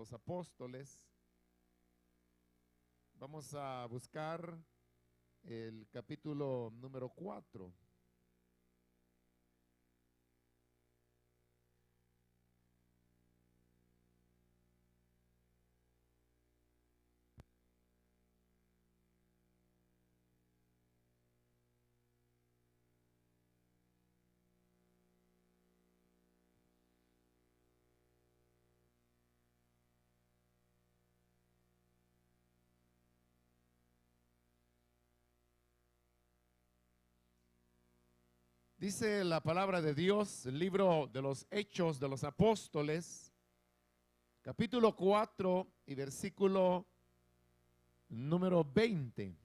los Apóstoles. Vamos a buscar el capítulo número 4. Dice la palabra de Dios, el libro de los Hechos de los Apóstoles, capítulo 4 y versículo número 20.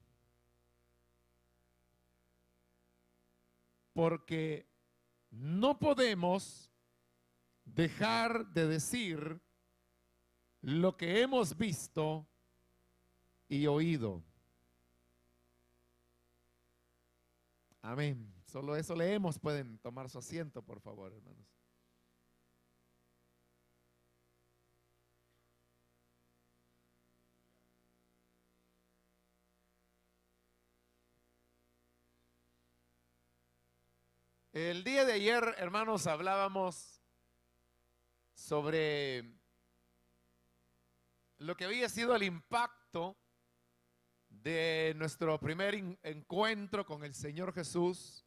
Porque no podemos dejar de decir lo que hemos visto y oído. Amén. Solo eso leemos. Pueden tomar su asiento, por favor, hermanos. El día de ayer, hermanos, hablábamos sobre lo que había sido el impacto de nuestro primer encuentro con el Señor Jesús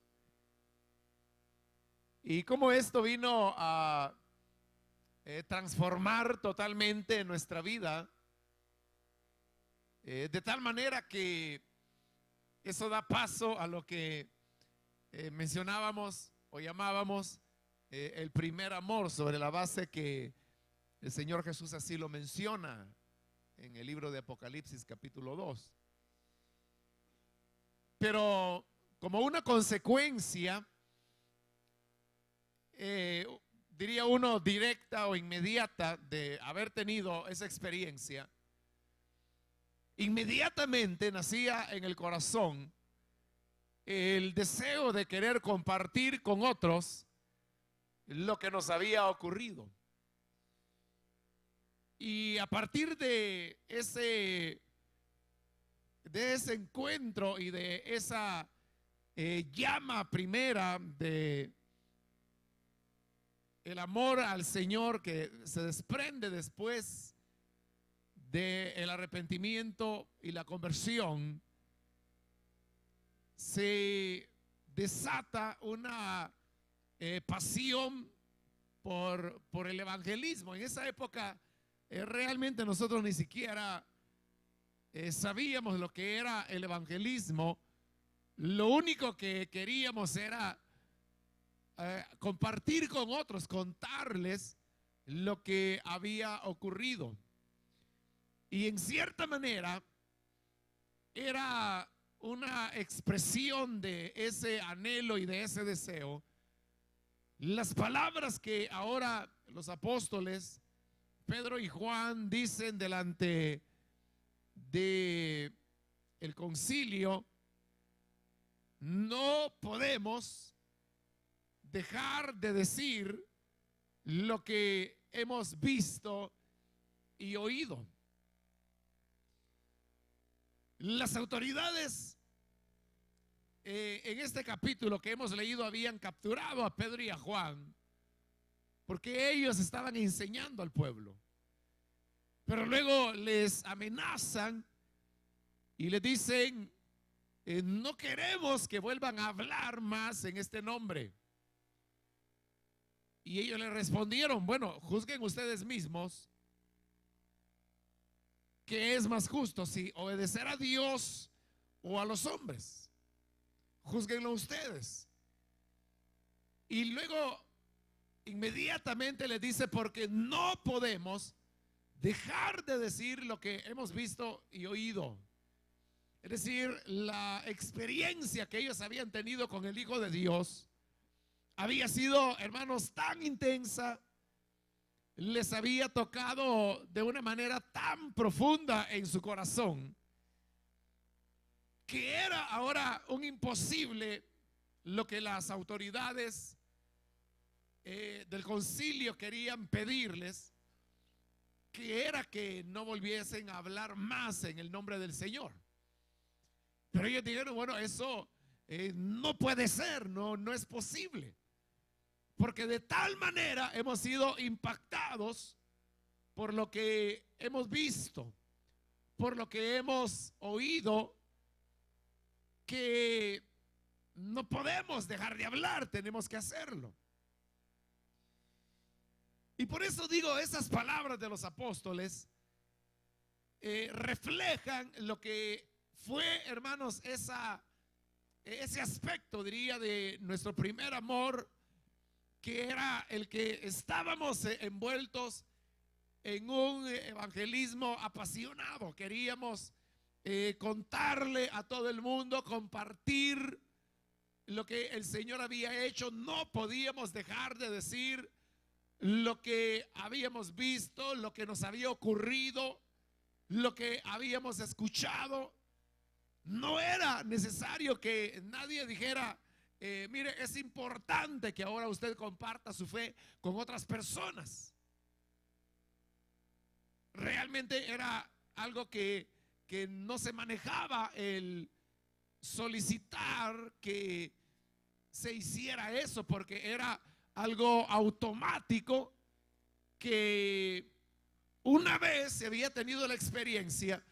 y cómo esto vino a transformar totalmente nuestra vida, de tal manera que eso da paso a lo que mencionábamos o llamábamos el primer amor, sobre la base que el Señor Jesús así lo menciona en el libro de Apocalipsis capítulo 2. Pero como una consecuencia, diría uno, directa o inmediata de haber tenido esa experiencia, inmediatamente nacía en el corazón el deseo de querer compartir con otros lo que nos había ocurrido. Y a partir de ese encuentro y de esa llama primera de el amor al Señor que se desprende después del arrepentimiento y la conversión, se desata una pasión por el evangelismo. En esa época realmente nosotros ni siquiera sabíamos lo que era el evangelismo. Lo único que queríamos era compartir con otros, contarles lo que había ocurrido. Y en cierta manera era una expresión de ese anhelo y de ese deseo las palabras que ahora los apóstoles Pedro y Juan dicen delante de el concilio: no podemos dejar de decir lo que hemos visto y oído. Las autoridades en este capítulo que hemos leído habían capturado a Pedro y a Juan porque ellos estaban enseñando al pueblo, pero luego les amenazan y les dicen: no queremos que vuelvan a hablar más en este nombre. Y ellos le respondieron: bueno, juzguen ustedes mismos qué es más justo, si obedecer a Dios o a los hombres. Júzguenlo ustedes. Y luego inmediatamente les dice: porque no podemos dejar de decir lo que hemos visto y oído. Es decir, la experiencia que ellos habían tenido con el Hijo de Dios había sido, hermanos, tan intensa, les había tocado de una manera tan profunda en su corazón, que era ahora un imposible lo que las autoridades del concilio querían pedirles, que era que no volviesen a hablar más en el nombre del Señor. Pero ellos dijeron, bueno, eso no puede ser, no es posible. Porque de tal manera hemos sido impactados por lo que hemos visto, por lo que hemos oído, que no podemos dejar de hablar, tenemos que hacerlo. Y por eso digo, esas palabras de los apóstoles reflejan lo que fue, hermanos, ese aspecto, diría, de nuestro primer amor, que era el que estábamos envueltos en un evangelismo apasionado. Queríamos contarle a todo el mundo, compartir lo que el Señor había hecho. No podíamos dejar de decir lo que habíamos visto, lo que nos había ocurrido, lo que habíamos escuchado. No era necesario que nadie dijera, mire, es importante que ahora usted comparta su fe con otras personas. Realmente era algo que no se manejaba, el solicitar que se hiciera eso, porque era algo automático, que una vez se había tenido la experiencia,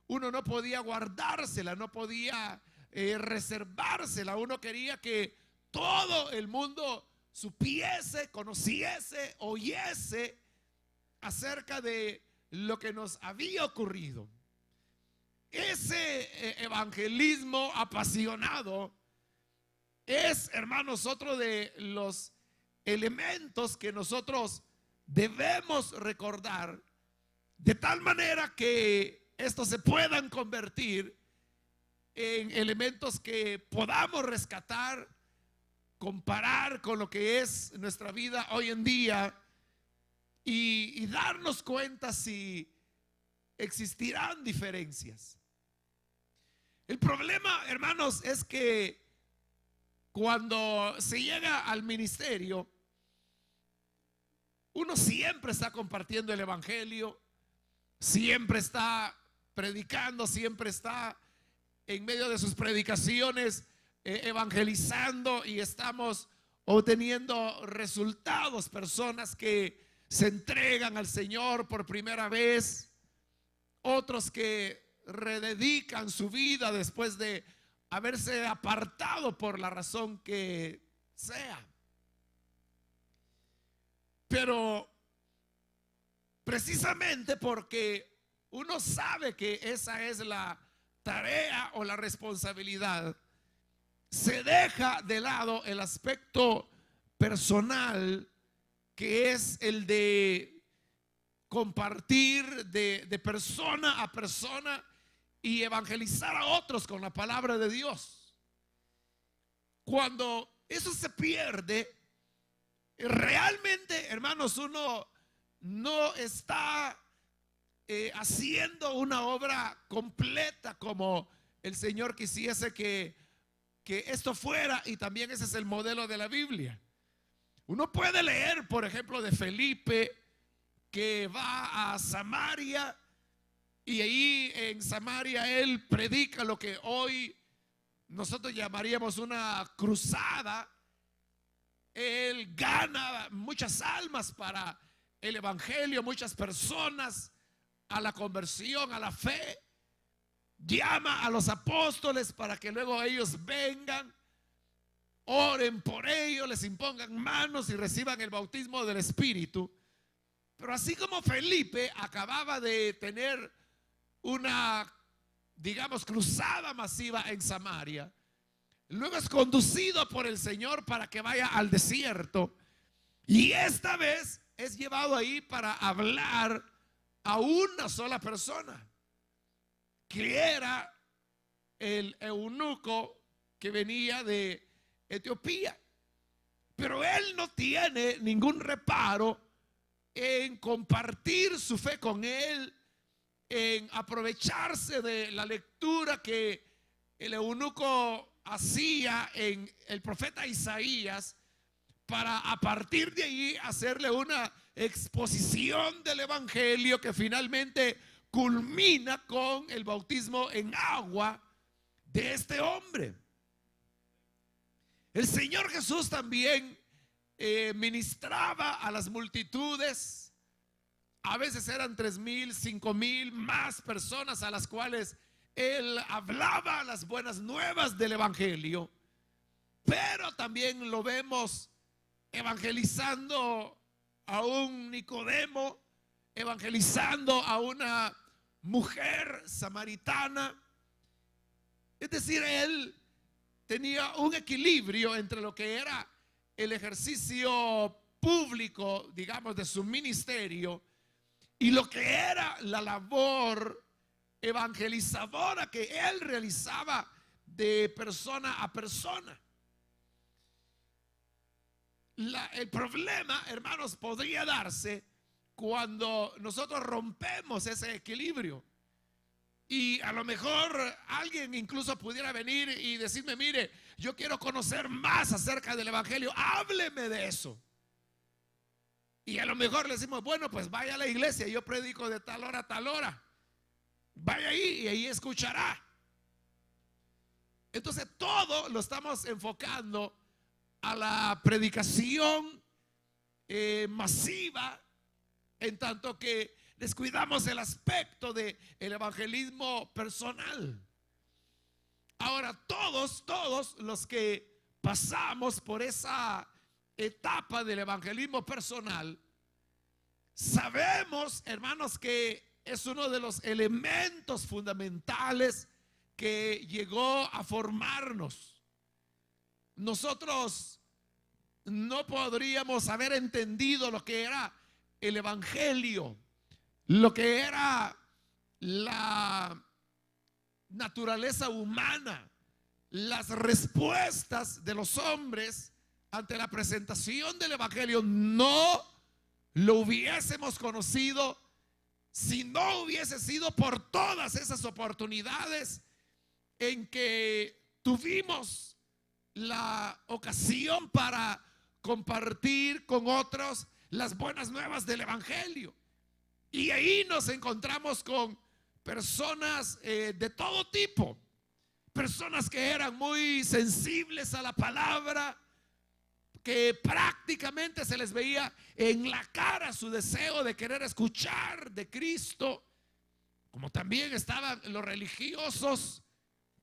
uno no podía guardársela, no podía reservársela. Uno quería que todo el mundo supiese, conociese, oyese acerca de lo que nos había ocurrido. Ese evangelismo apasionado es, hermanos, otro de los elementos que nosotros debemos recordar, de tal manera que estos se puedan convertir en elementos que podamos rescatar, comparar con lo que es nuestra vida hoy en día y darnos cuenta si existirán diferencias. El problema, hermanos, es que cuando se llega al ministerio, uno siempre está compartiendo el evangelio, siempre está predicando, siempre está en medio de sus predicaciones evangelizando, y estamos obteniendo resultados, personas que se entregan al Señor por primera vez, otros que rededican su vida después de haberse apartado por la razón que sea. Pero precisamente porque uno sabe que esa es la tarea o la responsabilidad, se deja de lado el aspecto personal, que es el de compartir de persona a persona y evangelizar a otros con la palabra de Dios. Cuando eso se pierde, realmente, hermanos, uno no está haciendo una obra completa como el Señor quisiese que esto fuera. Y también ese es el modelo de la Biblia. Uno puede leer, por ejemplo, de Felipe, que va a Samaria, y ahí en Samaria él predica lo que hoy nosotros llamaríamos una cruzada. Él gana muchas almas para el evangelio, muchas personas a la conversión, a la fe. Llama a los apóstoles para que luego ellos vengan, oren por ellos, les impongan manos y reciban el bautismo del Espíritu. Pero así como Felipe acababa de tener una, digamos, cruzada masiva en Samaria, luego es conducido por el Señor para que vaya al desierto, y esta vez es llevado ahí para hablar a una sola persona, que era el eunuco que venía de Etiopía. Pero él no tiene ningún reparo en compartir su fe con él, en aprovecharse de la lectura que el eunuco hacía en el profeta Isaías, para a partir de ahí hacerle una exposición del evangelio que finalmente culmina con el bautismo en agua de este hombre. El Señor Jesús también ministraba a las multitudes. A veces eran 3,000, 5,000 más personas a las cuales Él hablaba las buenas nuevas del evangelio. Pero también lo vemos evangelizando a un Nicodemo, evangelizando a una mujer samaritana. Es decir, Él tenía un equilibrio entre lo que era el ejercicio público, digamos, de su ministerio y lo que era la labor evangelizadora que Él realizaba de persona a persona. El problema, hermanos, podría darse cuando nosotros rompemos ese equilibrio. Y a lo mejor alguien incluso pudiera venir y decirme: mire, yo quiero conocer más acerca del evangelio, hábleme de eso. Y a lo mejor le decimos: bueno, pues vaya a la iglesia, yo predico de tal hora a tal hora, vaya ahí y ahí escuchará. Entonces todo lo estamos enfocando a la predicación masiva, en tanto que descuidamos el aspecto del evangelismo personal. Ahora, todos los que pasamos por esa etapa del evangelismo personal, sabemos, hermanos, que es uno de los elementos fundamentales que llegó a formarnos. Nosotros no podríamos haber entendido lo que era el evangelio, lo que era la naturaleza humana, las respuestas de los hombres ante la presentación del evangelio. No lo hubiésemos conocido si no hubiese sido por todas esas oportunidades en que tuvimos la ocasión para compartir con otros las buenas nuevas del evangelio. Y ahí nos encontramos con personas de todo tipo, personas que eran muy sensibles a la palabra, que prácticamente se les veía en la cara su deseo de querer escuchar de Cristo, como también estaban los religiosos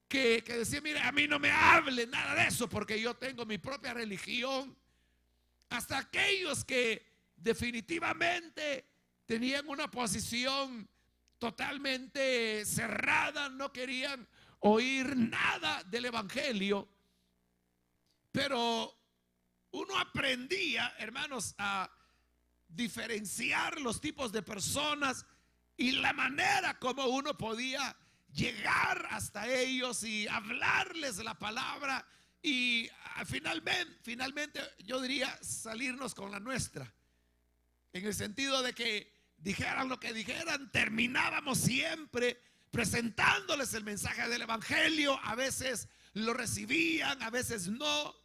que decían: mire, a mí no me hable nada de eso porque yo tengo mi propia religión, hasta aquellos que definitivamente tenían una posición totalmente cerrada, no querían oír nada del evangelio. Pero uno aprendía, hermanos, a diferenciar los tipos de personas y la manera como uno podía llegar hasta ellos y hablarles la palabra y finalmente yo diría salirnos con la nuestra, en el sentido de que dijeran lo que dijeran, terminábamos siempre presentándoles el mensaje del evangelio. A veces lo recibían, a veces no.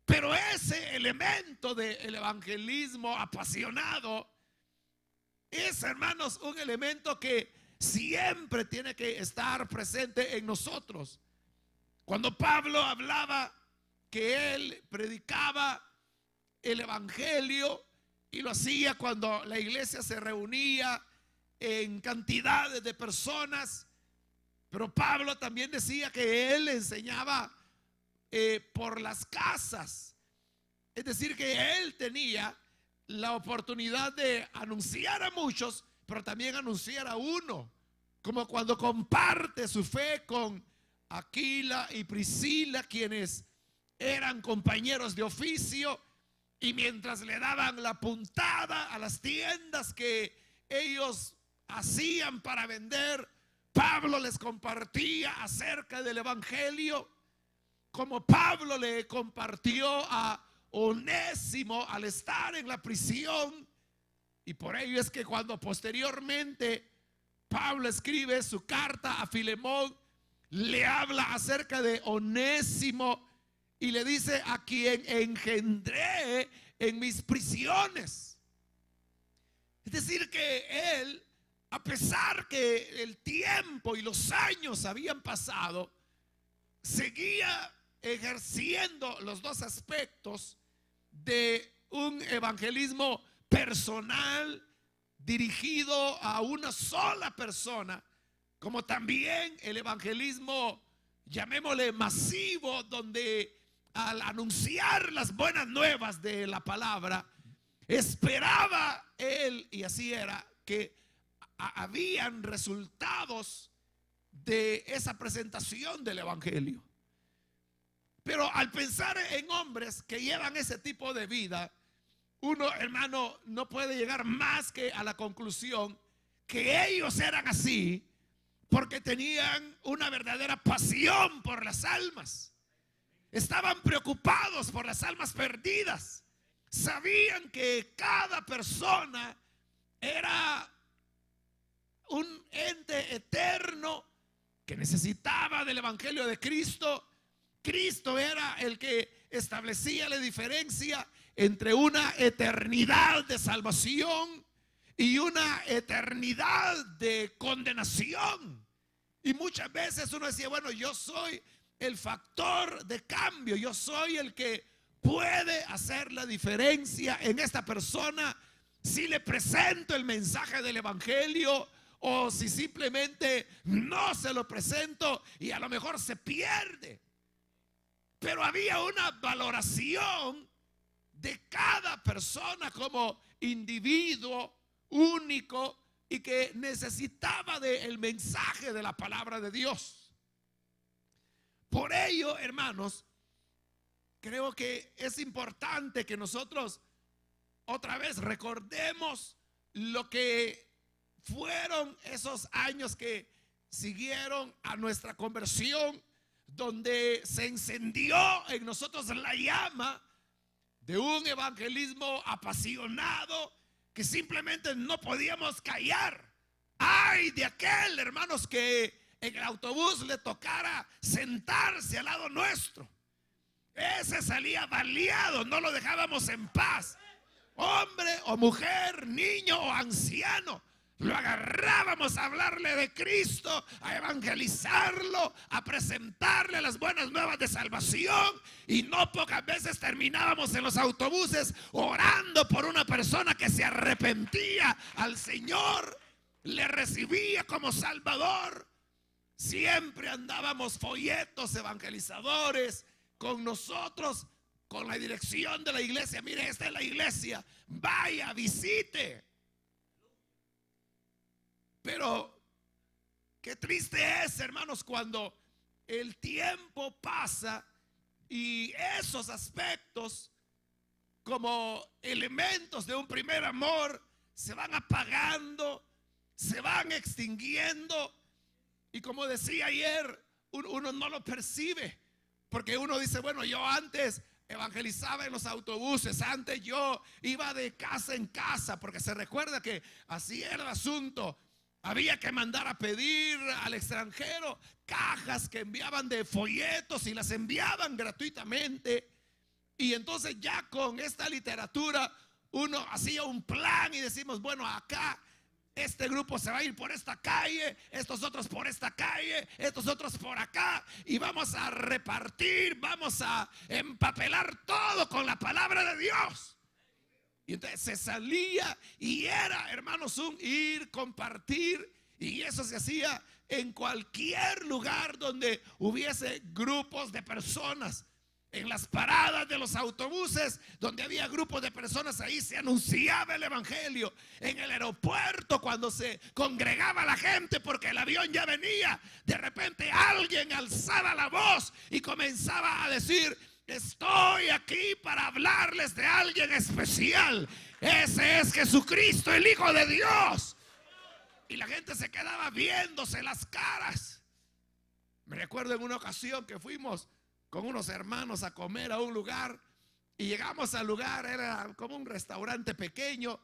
Pero ese elemento del evangelismo apasionado es, hermanos, un elemento que siempre tiene que estar presente en nosotros. Cuando Pablo hablaba que él predicaba el evangelio y lo hacía cuando la iglesia se reunía en cantidades de personas, pero Pablo también decía que él enseñaba por las casas. Es decir, que él tenía la oportunidad de anunciar a muchos, pero también anunciar a uno, como cuando comparte su fe con Aquila y Priscila, quienes eran compañeros de oficio, y mientras le daban la puntada a las tiendas que ellos hacían para vender, Pablo les compartía acerca del evangelio, como Pablo le compartió a Onésimo al estar en la prisión. Y por ello es que cuando posteriormente Pablo escribe su carta a Filemón, le habla acerca de Onésimo y le dice: a quien engendré en mis prisiones. Es decir, que él, a pesar que el tiempo y los años habían pasado, seguía ejerciendo los dos aspectos de un evangelismo personal dirigido a una sola persona, como también el evangelismo, llamémosle masivo, donde al anunciar las buenas nuevas de la palabra, esperaba él, y así era, que habían resultados de esa presentación del evangelio. Pero al pensar en hombres que llevan ese tipo de vida, uno, hermano, no puede llegar más que a la conclusión que ellos eran así porque tenían una verdadera pasión por las almas. Estaban preocupados por las almas perdidas. Sabían que cada persona era un ente eterno que necesitaba del evangelio de Cristo. Cristo era el que establecía la diferencia entre una eternidad de salvación y una eternidad de condenación. Y muchas veces uno decía, bueno, yo soy el factor de cambio, yo soy el que puede hacer la diferencia en esta persona si le presento el mensaje del evangelio o si simplemente no se lo presento y a lo mejor se pierde. Pero había una valoración de cada persona como individuo único y que necesitaba del mensaje de la palabra de Dios. Por ello, hermanos, creo que es importante que nosotros otra vez recordemos lo que fueron esos años que siguieron a nuestra conversión, donde se encendió en nosotros la llama de un evangelismo apasionado que simplemente no podíamos callar. Ay de aquel, hermanos, que en el autobús le tocara sentarse al lado nuestro. Ese salía baleado, no lo dejábamos en paz. Hombre o mujer, niño o anciano, lo agarrábamos a hablarle de Cristo, a evangelizarlo, a presentarle las buenas nuevas de salvación. Y no pocas veces terminábamos en los autobuses orando por una persona que se arrepentía al Señor, le recibía como Salvador. Siempre andábamos folletos evangelizadores con nosotros, con la dirección de la iglesia. Mire, esta es la iglesia, vaya, visite. Pero qué triste es, hermanos, cuando el tiempo pasa y esos aspectos como elementos de un primer amor se van apagando, se van extinguiendo. Y como decía ayer, uno no lo percibe, porque uno dice, bueno, yo antes evangelizaba en los autobuses, antes yo iba de casa en casa, porque se recuerda que así era el asunto. Había que mandar a pedir al extranjero cajas que enviaban de folletos y las enviaban gratuitamente. Y entonces ya con esta literatura uno hacía un plan y decimos, bueno, acá este grupo se va a ir por esta calle, estos otros por esta calle, estos otros por acá, y vamos a repartir, vamos a empapelar todo con la palabra de Dios. Y entonces se salía y era, hermanos, un ir, compartir, y eso se hacía en cualquier lugar donde hubiese grupos de personas. En las paradas de los autobuses, donde había grupos de personas, ahí se anunciaba el evangelio. En el aeropuerto, cuando se congregaba la gente porque el avión ya venía, de repente alguien alzaba la voz y comenzaba a decir, estoy aquí para hablarles de alguien especial. Ese es Jesucristo, el Hijo de Dios. Y la gente se quedaba viéndose las caras. Me recuerdo en una ocasión que fuimos con unos hermanos a comer a un lugar y llegamos al lugar, era como un restaurante pequeño,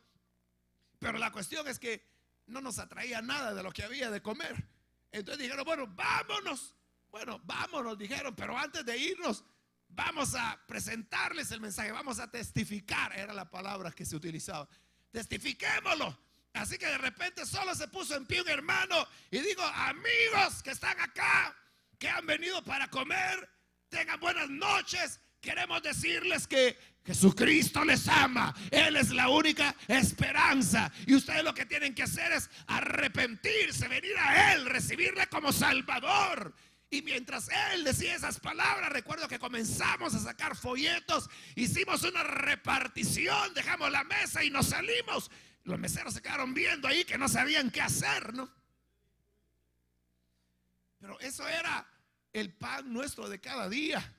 pero la cuestión es que no nos atraía nada de lo que había de comer. Entonces dijeron, bueno, vámonos. Bueno, vámonos, dijeron, pero antes de irnos vamos a presentarles el mensaje, vamos a testificar, era la palabra que se utilizaba. Testifiquémoslo. Así que de repente solo se puso en pie un hermano y digo: amigos que están acá, que han venido para comer, tengan buenas noches. Queremos decirles que Jesucristo les ama. Él es la única esperanza. Y ustedes lo que tienen que hacer es arrepentirse, venir a Él, recibirle como Salvador. Y mientras él decía esas palabras, recuerdo que comenzamos a sacar folletos, hicimos una repartición, dejamos la mesa y nos salimos. Los meseros se quedaron viendo ahí que no sabían qué hacer, ¿no? Pero eso era el pan nuestro de cada día.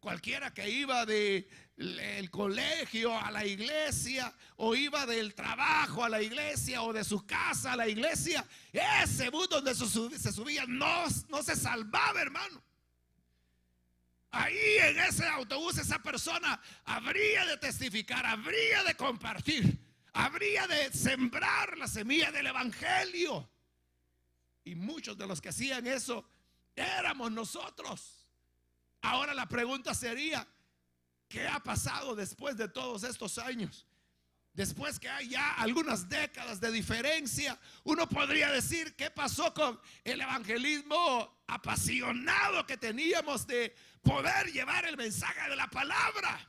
Cualquiera que iba del colegio a la iglesia, o iba del trabajo a la iglesia, o de su casa a la iglesia, ese bus donde se subía no se salvaba, hermano. Ahí en ese autobús esa persona habría de testificar, habría de compartir, habría de sembrar la semilla del evangelio. Y muchos de los que hacían eso éramos nosotros. Ahora la pregunta sería: ¿qué ha pasado después de todos estos años? Después que hay ya algunas décadas de diferencia, uno podría decir: ¿qué pasó con el evangelismo apasionado que teníamos de poder llevar el mensaje de la palabra?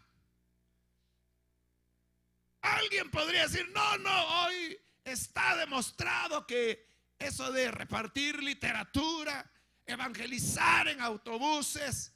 Alguien podría decir: no, hoy está demostrado que eso de repartir literatura, evangelizar en autobuses,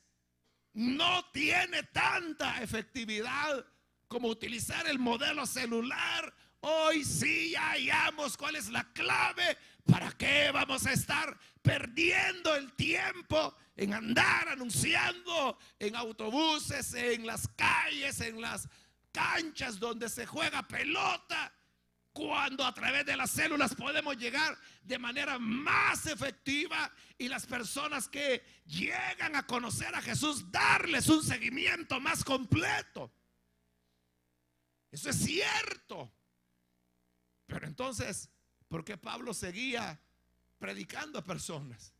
no tiene tanta efectividad como utilizar el modelo celular. Hoy sí ya hallamos cuál es la clave. ¿Para qué vamos a estar perdiendo el tiempo en andar anunciando en autobuses, en las calles, en las canchas donde se juega pelota, cuando a través de las células podemos llegar de manera más efectiva, y las personas que llegan a conocer a Jesús, darles un seguimiento más completo? Eso es cierto. Pero entonces, ¿por qué Pablo seguía predicando a personas,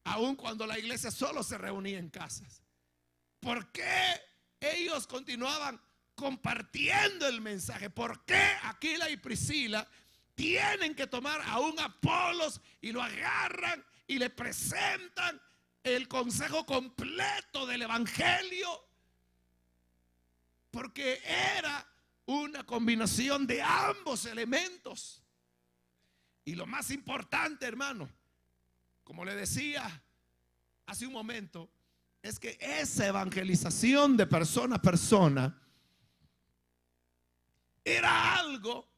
aun cuando la iglesia solo se reunía en casas? ¿Por qué ellos continuaban compartiendo el mensaje? ¿Por qué Aquila y Priscila tienen que tomar a un Apolos y lo agarran y le presentan el consejo completo del evangelio? Porque era una combinación de ambos elementos. Y lo más importante, hermano, como le decía hace un momento, es que esa evangelización de persona a persona era algo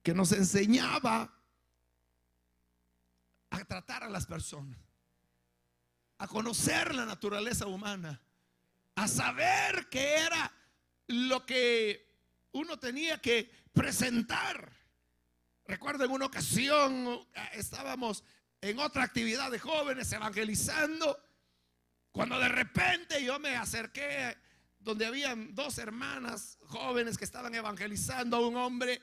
que nos enseñaba a tratar a las personas, a conocer la naturaleza humana, a saber qué era lo que uno tenía que presentar. Recuerdo en una ocasión estábamos en otra actividad de jóvenes evangelizando, cuando de repente yo me acerqué donde habían dos hermanas jóvenes que estaban evangelizando a un hombre,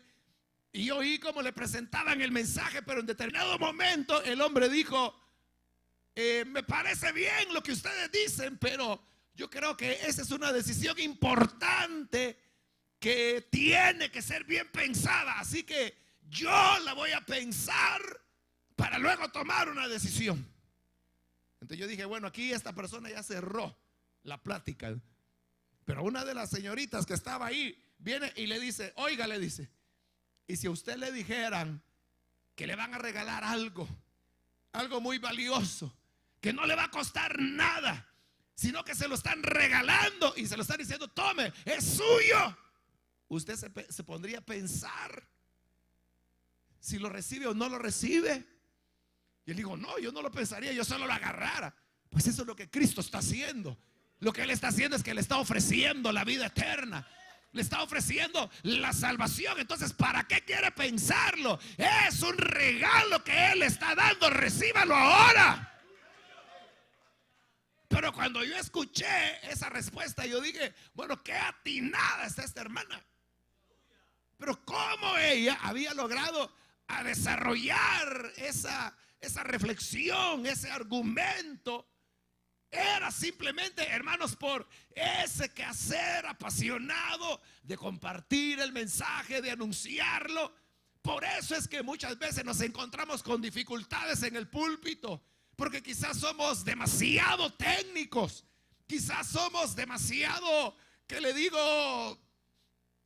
y yo oí cómo le presentaban el mensaje, pero en determinado momento el hombre dijo: me parece bien lo que ustedes dicen, pero yo creo que esa es una decisión importante que tiene que ser bien pensada, así que yo la voy a pensar para luego tomar una decisión. Entonces yo dije: bueno, aquí esta persona ya cerró la plática. Pero una de las señoritas que estaba ahí viene y le dice: oiga, le dice, y si a usted le dijeran que le van a regalar algo muy valioso, que no le va a costar nada, sino que se lo están regalando y se lo están diciendo: tome, es suyo, usted se pondría a pensar si lo recibe o no lo recibe? Y él dijo: no, yo no lo pensaría, yo solo lo agarrara. Pues eso es lo que Cristo está haciendo. Lo que Él está haciendo es que le está ofreciendo la vida eterna, le está ofreciendo la salvación. Entonces, ¿para qué quiere pensarlo? Es un regalo que Él está dando, recíbalo ahora. Pero cuando yo escuché esa respuesta, yo dije: bueno, qué atinada está esta hermana. Pero cómo ella había logrado a desarrollar esa reflexión, ese argumento, era simplemente, hermanos, por ese quehacer apasionado de compartir el mensaje, de anunciarlo. Por eso es que muchas veces nos encontramos con dificultades en el púlpito, porque quizás somos demasiado técnicos, quizás somos demasiado, ¿qué le digo?,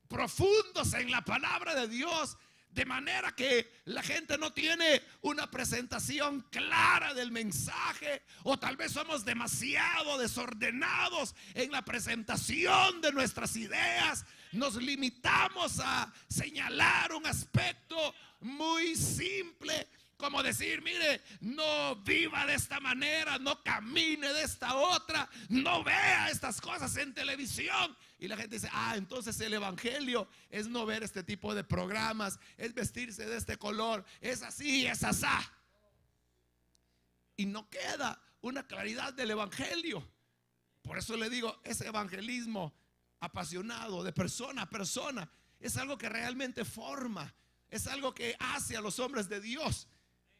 profundos en la palabra de Dios, de manera que la gente no tiene una presentación clara del mensaje, o tal vez somos demasiado desordenados en la presentación de nuestras ideas. Nos limitamos a señalar un aspecto muy simple, como decir, mire, no viva de esta manera, no camine de esta otra, no vea estas cosas en televisión. Y la gente dice, entonces el evangelio es no ver este tipo de programas, es vestirse de este color, es así, es asá. Y no queda una claridad del evangelio. Por eso le digo, ese evangelismo apasionado de persona a persona es algo que realmente forma, es algo que hace a los hombres de Dios.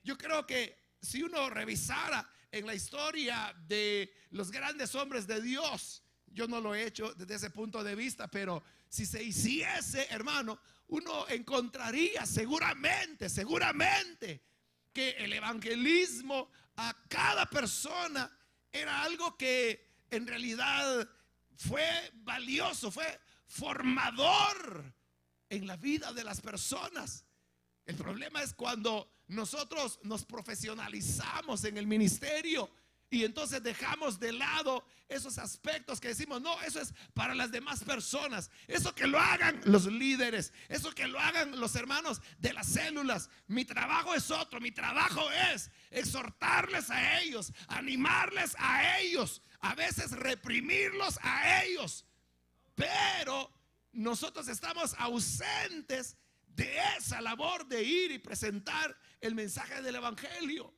Yo creo que si uno revisara en la historia de los grandes hombres de Dios, yo no lo he hecho desde ese punto de vista, pero si se hiciese, hermano, uno encontraría seguramente que el evangelismo a cada persona era algo que en realidad fue valioso, fue formador en la vida de las personas. El problema es cuando nosotros nos profesionalizamos en el ministerio y entonces dejamos de lado esos aspectos que decimos, no, eso es para las demás personas, eso que lo hagan los líderes, eso que lo hagan los hermanos de las células. Mi trabajo es otro, mi trabajo es exhortarles a ellos, animarles a ellos, a veces reprimirlos a ellos, pero nosotros estamos ausentes de esa labor de ir y presentar el mensaje del evangelio.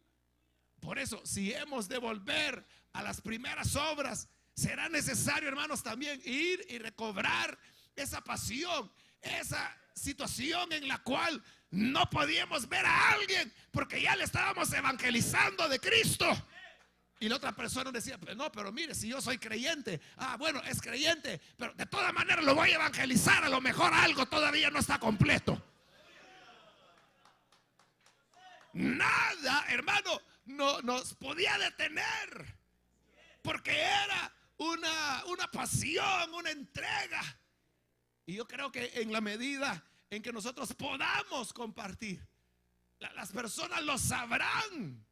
Por eso, si hemos de volver a las primeras obras, será necesario, hermanos, también ir y recobrar esa pasión, esa situación en la cual no podíamos ver a alguien porque ya le estábamos evangelizando de Cristo. Y la otra persona decía, no, pero mire, si yo soy creyente, bueno, es creyente, pero de todas maneras lo voy a evangelizar, a lo mejor algo todavía no está completo. Nada, hermano, no nos podía detener, porque era una pasión, una entrega. Y yo creo que en la medida en que nosotros podamos compartir, las personas lo sabrán.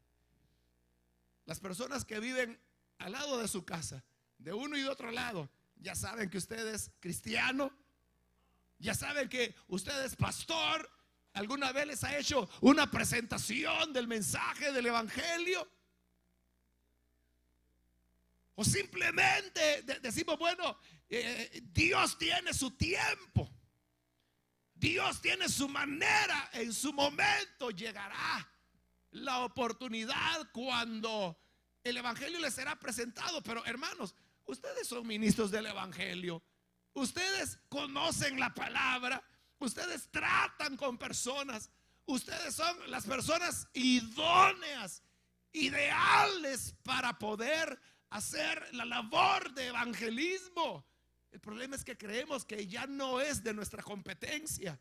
Las personas que viven al lado de su casa, de uno y de otro lado, ya saben que usted es cristiano, ya saben que usted es pastor. ¿Alguna vez les ha hecho una presentación del mensaje del evangelio? O simplemente decimos, bueno, Dios tiene su tiempo, Dios tiene su manera, en su momento llegará la oportunidad cuando el evangelio les será presentado. Pero hermanos, ustedes son ministros del evangelio, ustedes conocen la palabra, ustedes tratan con personas, ustedes son las personas idóneas, ideales para poder hacer la labor de evangelismo. El problema es que creemos que ya no es de nuestra competencia,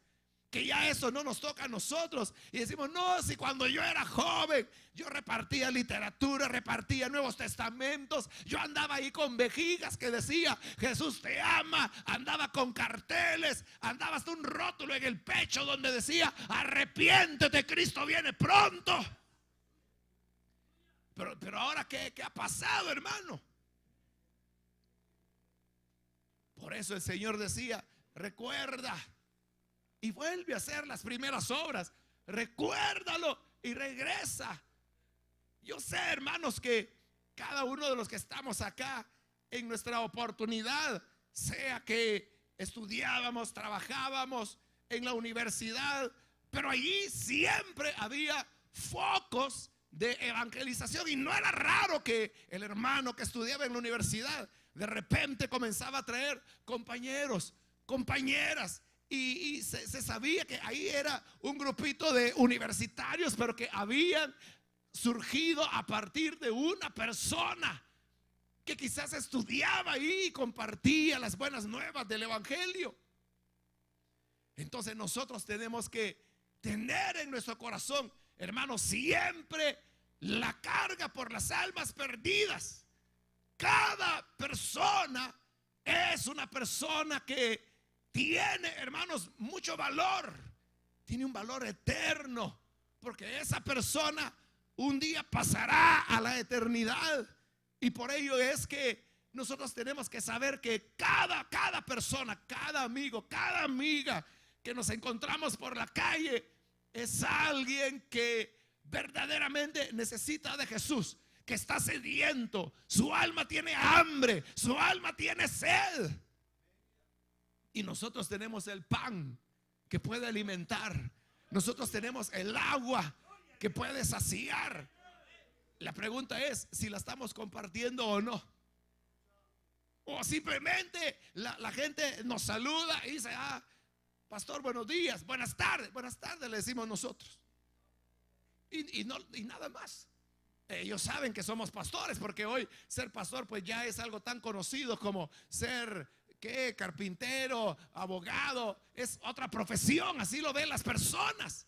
que ya eso no nos toca a nosotros, y decimos, no, si cuando yo era joven yo repartía literatura, repartía Nuevos Testamentos, yo andaba ahí con vejigas que decía Jesús te ama, andaba con carteles, andaba hasta un rótulo en el pecho donde decía arrepiéntete, Cristo viene pronto. Pero ahora ¿qué ha pasado, hermano? Por eso el Señor decía, recuerda y vuelve a hacer las primeras obras. Recuérdalo y regresa. Yo sé, hermanos, que cada uno de los que estamos acá en nuestra oportunidad, sea que estudiábamos, trabajábamos en la universidad, pero allí siempre había focos de evangelización. Y no era raro que el hermano que estudiaba en la universidad de repente comenzaba a traer compañeros, compañeras. Y se sabía que ahí era un grupito de universitarios, pero que habían surgido a partir de una persona que quizás estudiaba ahí y compartía las buenas nuevas del evangelio. Entonces nosotros tenemos que tener en nuestro corazón, hermanos, siempre la carga por las almas perdidas. Cada persona es una persona que tiene, hermanos, mucho valor. Tiene un valor eterno, porque esa persona un día pasará a la eternidad. Y por ello es que nosotros tenemos que saber que cada persona, cada amigo, cada amiga que nos encontramos por la calle es alguien que verdaderamente necesita de Jesús, que está sediento, su alma tiene hambre, su alma tiene sed. Y nosotros tenemos el pan que puede alimentar, nosotros tenemos el agua que puede saciar. La pregunta es si la estamos compartiendo o no. O simplemente la gente nos saluda y dice: ah, pastor, buenos días, buenas tardes le decimos nosotros. Y nada más. Ellos saben que somos pastores, porque hoy ser pastor pues ya es algo tan conocido como ser carpintero, abogado. Es otra profesión, así lo ven las personas.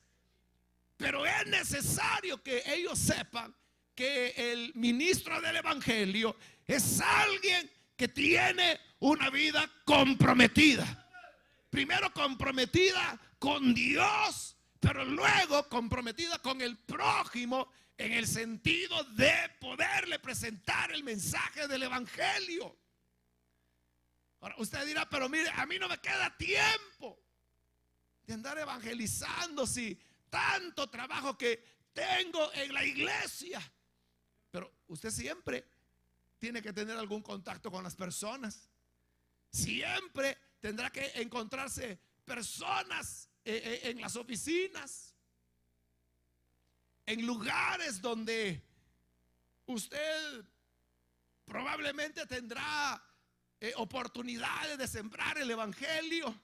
Pero es necesario que ellos sepan que el ministro del evangelio es alguien que tiene una vida comprometida. Primero comprometida con Dios, pero luego comprometida con el prójimo, en el sentido de poderle presentar el mensaje del evangelio. Ahora usted dirá: pero mire, a mí no me queda tiempo de andar evangelizando, si tanto trabajo que tengo en la iglesia. Pero usted siempre tiene que tener algún contacto con las personas. Siempre tendrá que encontrarse personas en las oficinas, en lugares donde usted probablemente tendrá oportunidades de sembrar el evangelio.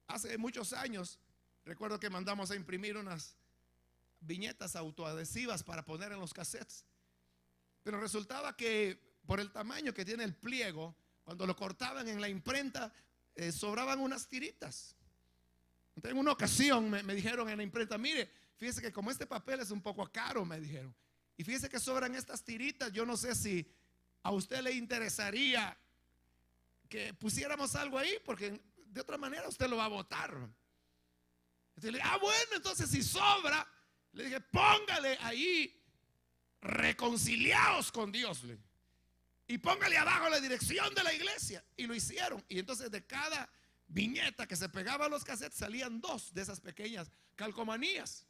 Hace muchos años recuerdo que mandamos a imprimir unas viñetas autoadhesivas para poner en los cassettes, pero resultaba que por el tamaño que tiene el pliego, cuando lo cortaban en la imprenta, sobraban unas tiritas. Entonces, en una ocasión me dijeron en la imprenta: mire, fíjese que como este papel es un poco caro, me dijeron, y fíjese que sobran estas tiritas, yo no sé si a usted le interesaría que pusiéramos algo ahí, porque de otra manera usted lo va a botar. Entonces le dije: ah, bueno, entonces si sobra, le dije, póngale ahí reconciliados con Dios, y póngale abajo la dirección de la iglesia. Y lo hicieron. Y entonces de cada viñeta que se pegaba a los cassettes salían 2 de esas pequeñas calcomanías.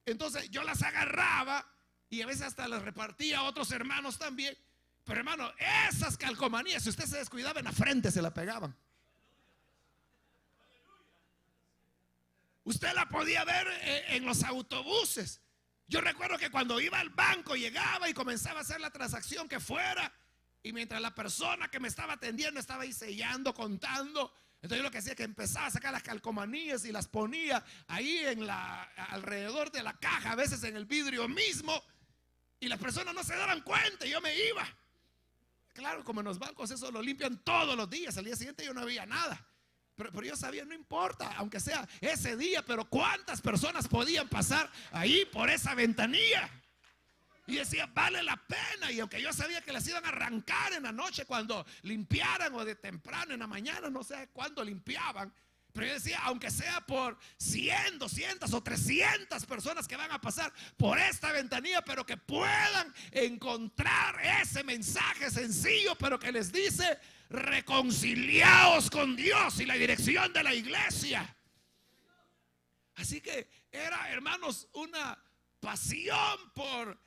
Entonces yo las agarraba y a veces hasta las repartía a otros hermanos también. Pero hermano, esas calcomanías, si usted se descuidaba, en la frente se la pegaban. Usted la podía ver en los autobuses. Yo recuerdo que cuando iba al banco, llegaba y comenzaba a hacer la transacción que fuera, y mientras la persona que me estaba atendiendo estaba ahí sellando, contando, entonces yo lo que hacía es que empezaba a sacar las calcomanías y las ponía ahí alrededor de la caja, a veces en el vidrio mismo, y las personas no se daban cuenta y yo me iba. Claro, como en los bancos eso lo limpian todos los días, al día siguiente yo no había nada. Pero yo sabía, no importa, aunque sea ese día, pero cuántas personas podían pasar ahí por esa ventanilla. Y decía, vale la pena. Y aunque yo sabía que las iban a arrancar en la noche cuando limpiaran, o de temprano en la mañana, no sé cuándo limpiaban, pero yo decía, aunque sea por 100, 200 o 300 personas que van a pasar por esta ventanilla, pero que puedan encontrar ese mensaje sencillo, pero que les dice: reconciliaos con Dios, y la dirección de la iglesia. Así que era, hermanos, una pasión por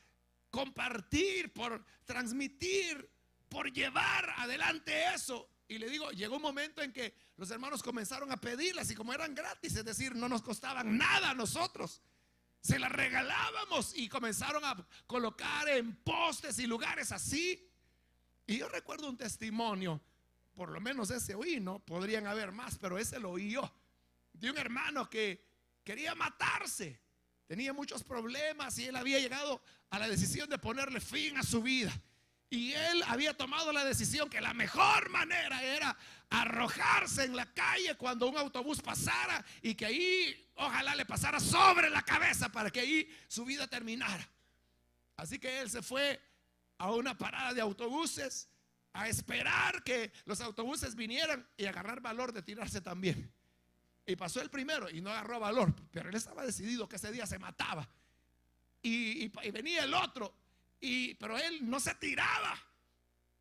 compartir, por transmitir, por llevar adelante eso. Y le digo, llegó un momento en que los hermanos comenzaron a pedirlas, y como eran gratis, es decir, no nos costaban nada a nosotros, se las regalábamos, y comenzaron a colocar en postes y lugares así. Y yo recuerdo un testimonio, por lo menos ese oí, no podrían haber más, pero ese lo oí yo, de un hermano que quería matarse, tenía muchos problemas, y él había llegado a la decisión de ponerle fin a su vida. Y él había tomado la decisión que la mejor manera era arrojarse en la calle cuando un autobús pasara y que ahí ojalá le pasara sobre la cabeza para que ahí su vida terminara. Así que él se fue a una parada de autobuses a esperar que los autobuses vinieran y agarrar valor de tirarse también. Y pasó el primero y no agarró valor, pero él estaba decidido que ese día se mataba. Y venía el otro, pero él no se tiraba.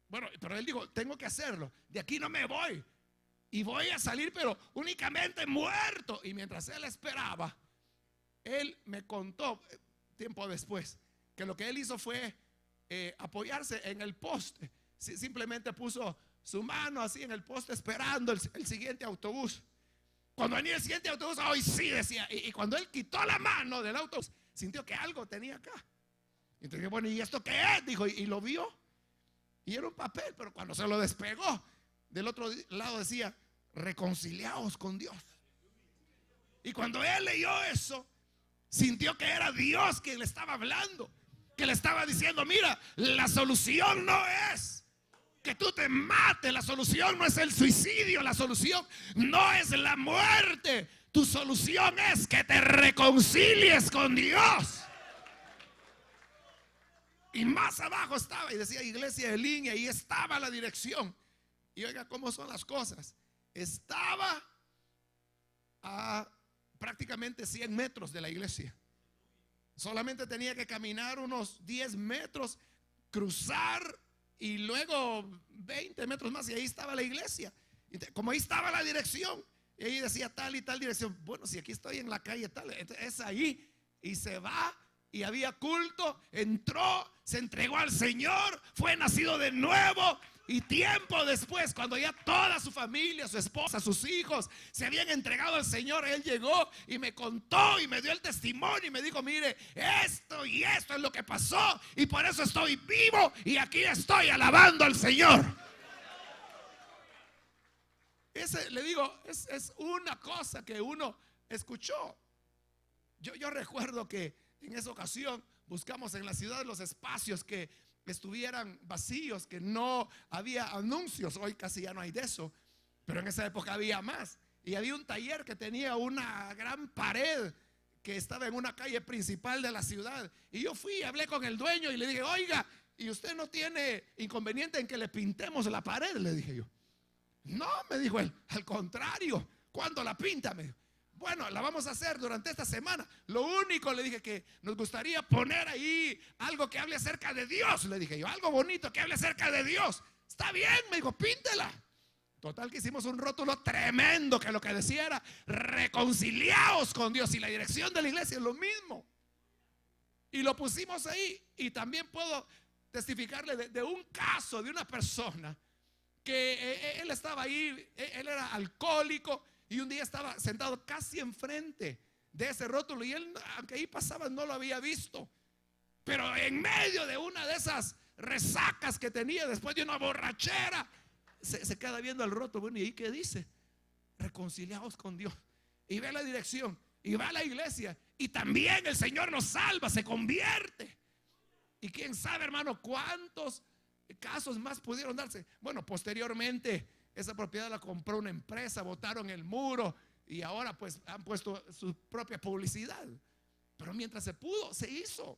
Bueno, pero él dijo, tengo que hacerlo, de aquí no me voy. Y voy a salir, pero únicamente muerto. Y mientras él esperaba, él me contó tiempo después que lo que él hizo fue apoyarse en el poste. Simplemente puso su mano así en el poste esperando el siguiente autobús. Cuando venía el siguiente autobús, hoy sí decía. Y cuando él quitó la mano del autobús, sintió que algo tenía acá. Entonces, bueno, ¿y esto qué es? Dijo, y lo vio. Y era un papel, pero cuando se lo despegó, del otro lado decía, reconciliaos con Dios. Y cuando él leyó eso, sintió que era Dios quien le estaba hablando, que le estaba diciendo, mira, la solución no es que tú te mates, la solución no es el suicidio, la solución no es la muerte, tu solución es que te reconcilies con Dios. Y más abajo estaba y decía iglesia de línea, y estaba la dirección. Y oiga cómo son las cosas. Estaba a prácticamente 100 metros de la iglesia. Solamente tenía que caminar unos 10 metros, cruzar y luego 20 metros más y ahí estaba la iglesia. Como ahí estaba la dirección, y ahí decía tal y tal dirección. Bueno, si aquí estoy en la calle tal, es ahí. Y se va. Y había culto, entró, se entregó al Señor, fue nacido de nuevo. Y tiempo después, cuando ya toda su familia, su esposa, sus hijos se habían entregado al Señor, él llegó y me contó y me dio el testimonio y me dijo, mire, esto y esto es lo que pasó y por eso estoy vivo y aquí estoy alabando al Señor. Le digo, es una cosa que uno escuchó. Yo recuerdo que en esa ocasión buscamos en la ciudad los espacios que estuvieran vacíos, que no había anuncios. Hoy casi ya no hay de eso, pero en esa época había más. Y había un taller que tenía una gran pared que estaba en una calle principal de la ciudad. Y yo fui, hablé con el dueño y le dije, oiga, ¿y usted no tiene inconveniente en que le pintemos la pared? Le dije yo. No, me dijo él, al contrario, ¿cuándo la pinta? Me dijo. Bueno, la vamos a hacer durante esta semana. Lo único, le dije, que nos gustaría poner ahí algo que hable acerca de Dios. Le dije yo, algo bonito que hable acerca de Dios. Está bien, me dijo, píntela. Total que hicimos un rótulo tremendo que lo que decía era reconciliaos con Dios. Y la dirección de la iglesia es lo mismo. Y lo pusimos ahí. Y también puedo testificarle de un caso de una persona que él estaba ahí, él era alcohólico. Y un día estaba sentado casi enfrente de ese rótulo y él, aunque ahí pasaba, no lo había visto. Pero en medio de una de esas resacas que tenía después de una borrachera, se queda viendo el rótulo. Bueno, ¿y ahí qué dice? Reconciliaos con Dios. Y ve la dirección y va a la iglesia. Y también el Señor nos salva, se convierte. Y quién sabe, hermano, cuántos casos más pudieron darse. Bueno, posteriormente esa propiedad la compró una empresa, botaron el muro y ahora pues han puesto su propia publicidad. Pero mientras se pudo, se hizo.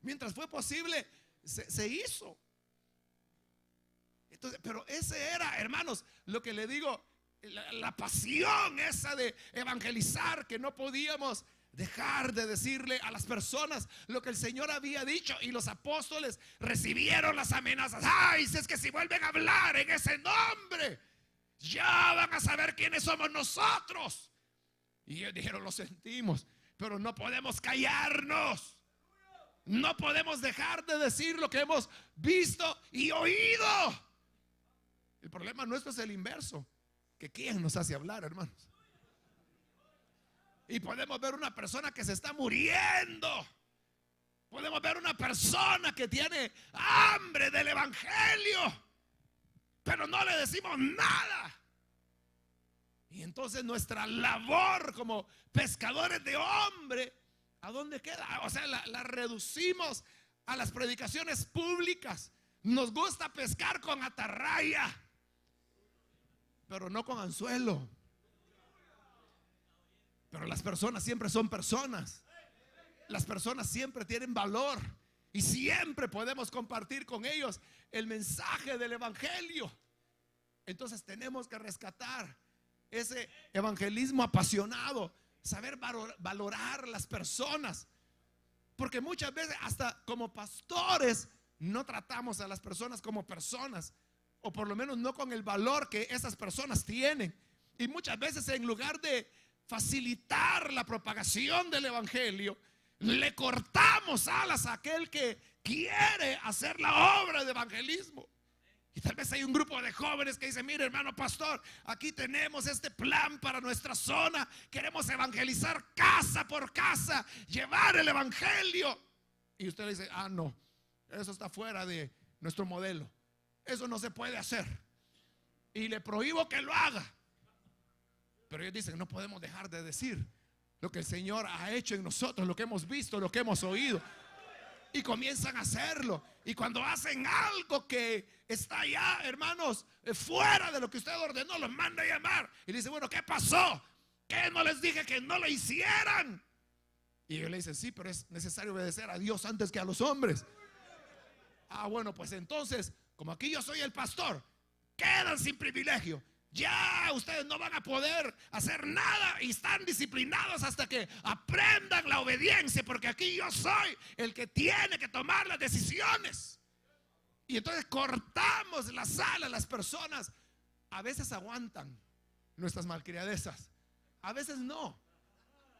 Mientras fue posible, se hizo. Entonces, pero ese era, hermanos, lo que le digo, la pasión esa de evangelizar, que no podíamos dejar de decirle a las personas lo que el Señor había dicho. Y los apóstoles recibieron las amenazas. Ay, si es que si vuelven a hablar en ese nombre, ya van a saber quiénes somos nosotros. Y ellos dijeron, lo sentimos, pero no podemos callarnos. No podemos dejar de decir lo que hemos visto y oído. El problema nuestro es el inverso, que quién nos hace hablar, hermanos. Y podemos ver una persona que se está muriendo. Podemos ver una persona que tiene hambre del evangelio, pero no le decimos nada. Y entonces nuestra labor como pescadores de hombre, ¿a dónde queda? O sea, la reducimos a las predicaciones públicas. Nos gusta pescar con atarraya, pero no con anzuelo. Pero las personas siempre son personas. Las personas siempre tienen valor y siempre podemos compartir con ellos el mensaje del evangelio. Entonces tenemos que rescatar ese evangelismo apasionado, saber valorar las personas, porque muchas veces hasta como pastores no tratamos a las personas como personas, o por lo menos no con el valor que esas personas tienen. Y muchas veces en lugar de facilitar la propagación del evangelio, le cortamos alas a aquel que quiere hacer la obra de evangelismo. Y tal vez hay un grupo de jóvenes que dicen: mire, hermano pastor, aquí tenemos este plan para nuestra zona. Queremos evangelizar casa por casa, llevar el evangelio. Y usted le dice: ah, no, eso está fuera de nuestro modelo, eso no se puede hacer y le prohíbo que lo haga. Pero ellos dicen: no podemos dejar de decir lo que el Señor ha hecho en nosotros, lo que hemos visto, lo que hemos oído. Y comienzan a hacerlo. Y cuando hacen algo que está ya, hermanos, fuera de lo que usted ordenó, los manda a llamar y dice: bueno, ¿qué pasó? ¿Qué no les dije que no lo hicieran? Y ellos le dicen: sí, pero es necesario obedecer a Dios antes que a los hombres. Ah, bueno, pues entonces, como aquí yo soy el pastor, quedan sin privilegio. Ya ustedes no van a poder hacer nada y están disciplinados hasta que aprendan la obediencia, porque aquí yo soy el que tiene que tomar las decisiones. Y entonces cortamos las alas. Las personas a veces aguantan nuestras malcriadezas, a veces no,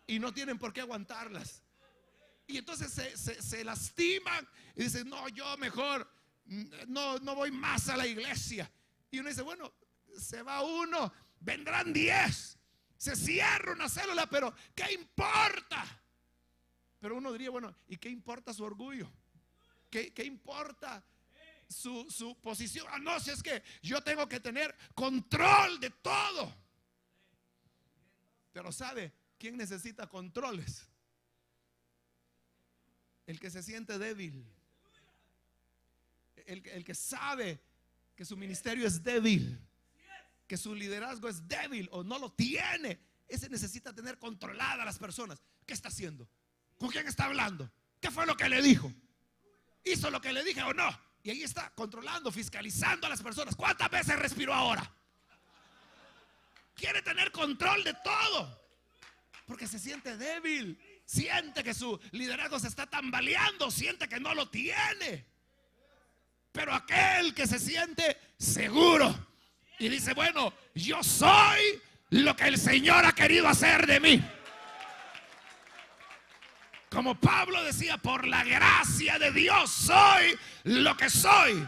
y no tienen por qué aguantarlas. Y entonces se lastiman y dicen: no, yo mejor no voy más a la iglesia. Y uno dice: bueno, se va uno, vendrán 10, se cierra una célula, pero ¿qué importa? Pero uno diría: bueno, ¿y qué importa su orgullo? ¿Qué importa su posición? Ah, no, si es que yo tengo que tener control de todo. Pero ¿sabe quién necesita controles? El que se siente débil, el que sabe que su ministerio es débil, que su liderazgo es débil o no lo tiene. Ese necesita tener controlada a las personas. ¿Qué está haciendo? ¿Con quién está hablando? ¿Qué fue lo que le dijo? ¿Hizo lo que le dije o no? Y ahí está controlando, fiscalizando a las personas. ¿Cuántas veces respiró ahora? Quiere tener control de todo, porque se siente débil, siente que su liderazgo se está tambaleando, siente que no lo tiene. Pero aquel que se siente seguro y dice: bueno, yo soy lo que el Señor ha querido hacer de mí. Como Pablo decía: por la gracia de Dios soy lo que soy.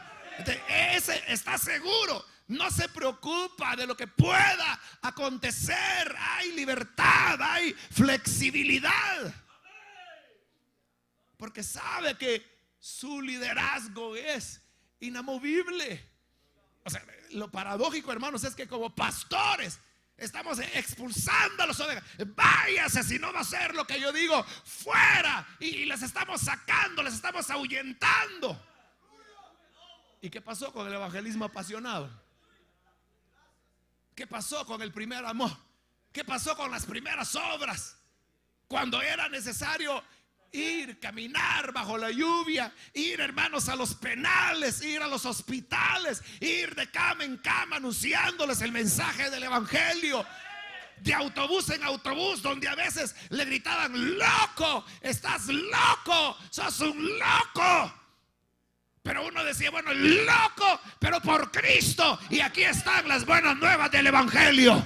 Ese está seguro, no se preocupa de lo que pueda acontecer. Hay libertad, hay flexibilidad, porque sabe que su liderazgo es inamovible. O sea, lo paradójico, hermanos, es que como pastores estamos expulsando a las ovejas. Váyase, si no va a hacer lo que yo digo, fuera. Y les estamos sacando, les estamos ahuyentando. ¿Y qué pasó con el evangelismo apasionado? ¿Qué pasó con el primer amor? ¿Qué pasó con las primeras obras? Cuando era necesario ir, caminar bajo la lluvia, ir, hermanos, a los penales, ir a los hospitales, ir de cama en cama anunciándoles el mensaje del evangelio, de autobús en autobús, donde a veces le gritaban: loco, estás loco, sos un loco. Pero uno decía: bueno, loco, pero por Cristo. Y aquí están las buenas nuevas del evangelio.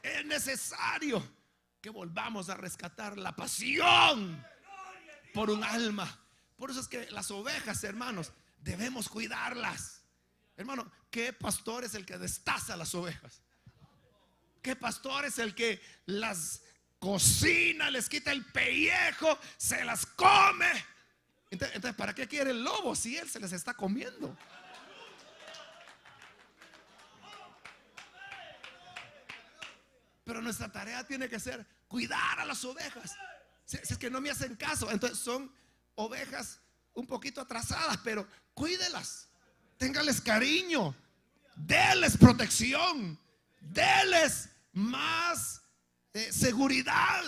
Es necesario que volvamos a rescatar la pasión por un alma. Por eso es que las ovejas, hermanos, debemos cuidarlas. Hermano, ¿qué pastor es el que destaza las ovejas? ¿Qué pastor es el que las cocina, les quita el pellejo, se las come? Entonces, ¿para qué quiere el lobo si él se les está comiendo? Pero nuestra tarea tiene que ser cuidar a las ovejas. Si es que no me hacen caso, entonces son ovejas un poquito atrasadas, pero cuídelas, téngales cariño, déles protección, déles más seguridad.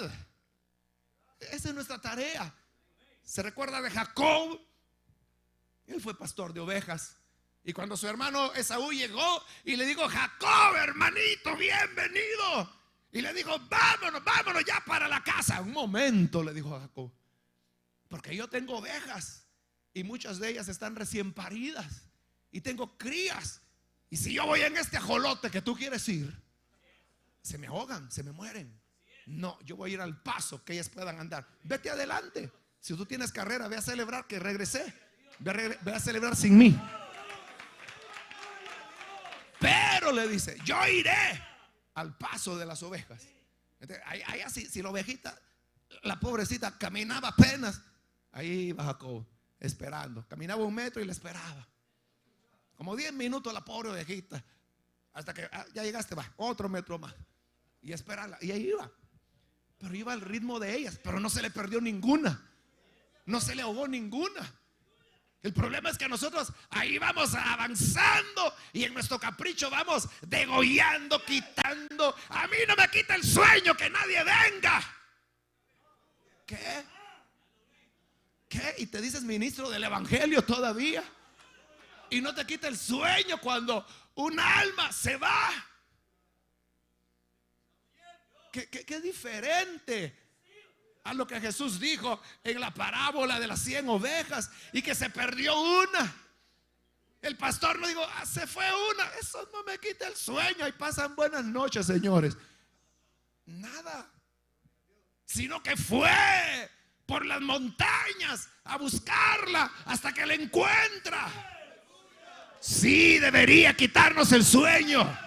Esa es nuestra tarea. Se recuerda de Jacob. Él fue pastor de ovejas. Y cuando su hermano Esaú llegó y le dijo: Jacob, hermanito, bienvenido. Y le dijo: vámonos, vámonos ya para la casa. Un momento, le dijo a Jacob, porque yo tengo ovejas y muchas de ellas están recién paridas y tengo crías. Y si yo voy en este ajolote que tú quieres ir, se me ahogan, se me mueren. No, yo voy a ir al paso que ellas puedan andar. Vete adelante. Si tú tienes carrera, ve a celebrar que regresé. Ve a celebrar sin mí. Pero le dice: yo iré al paso de las ovejas. Entonces, ahí así, si la ovejita, la pobrecita, caminaba apenas, ahí iba Jacob esperando. Caminaba 1 metro y le esperaba. Como 10 minutos la pobre ovejita, hasta que ya llegaste, va, otro metro más. Y esperarla. Y ahí iba. Pero iba al ritmo de ellas. Pero no se le perdió ninguna. No se le ahogó ninguna. El problema es que nosotros ahí vamos avanzando y en nuestro capricho vamos degollando, quitando. A mí no me quita el sueño que nadie venga. ¿Qué? ¿Qué? Y te dices ministro del evangelio todavía. Y no te quita el sueño cuando un alma se va. ¿Qué diferente a lo que Jesús dijo en la parábola de las 100 ovejas y que se perdió una? El pastor no dijo: se fue una. Eso no me quita el sueño. Ahí pasan buenas noches, señores. Nada. Sino que fue por las montañas a buscarla hasta que la encuentra. Sí, debería quitarnos el sueño.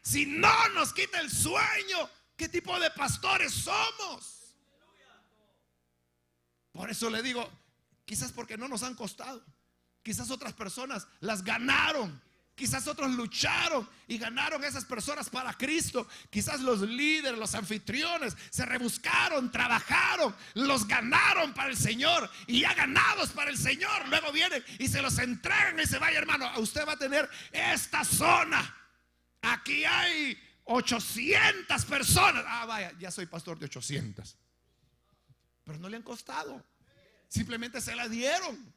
Si no nos quita el sueño, ¿qué tipo de pastores somos? Por eso le digo, quizás porque no nos han costado. Quizás otras personas las ganaron. Quizás otros lucharon y ganaron esas personas para Cristo. Quizás los líderes, los anfitriones se rebuscaron, trabajaron, los ganaron para el Señor. Y ya ganados para el Señor, luego vienen y se los entregan y se vaya, hermano, usted va a tener esta zona. Aquí hay 800 personas. Vaya, ya soy pastor de 800. Pero no le han costado. Simplemente se la dieron.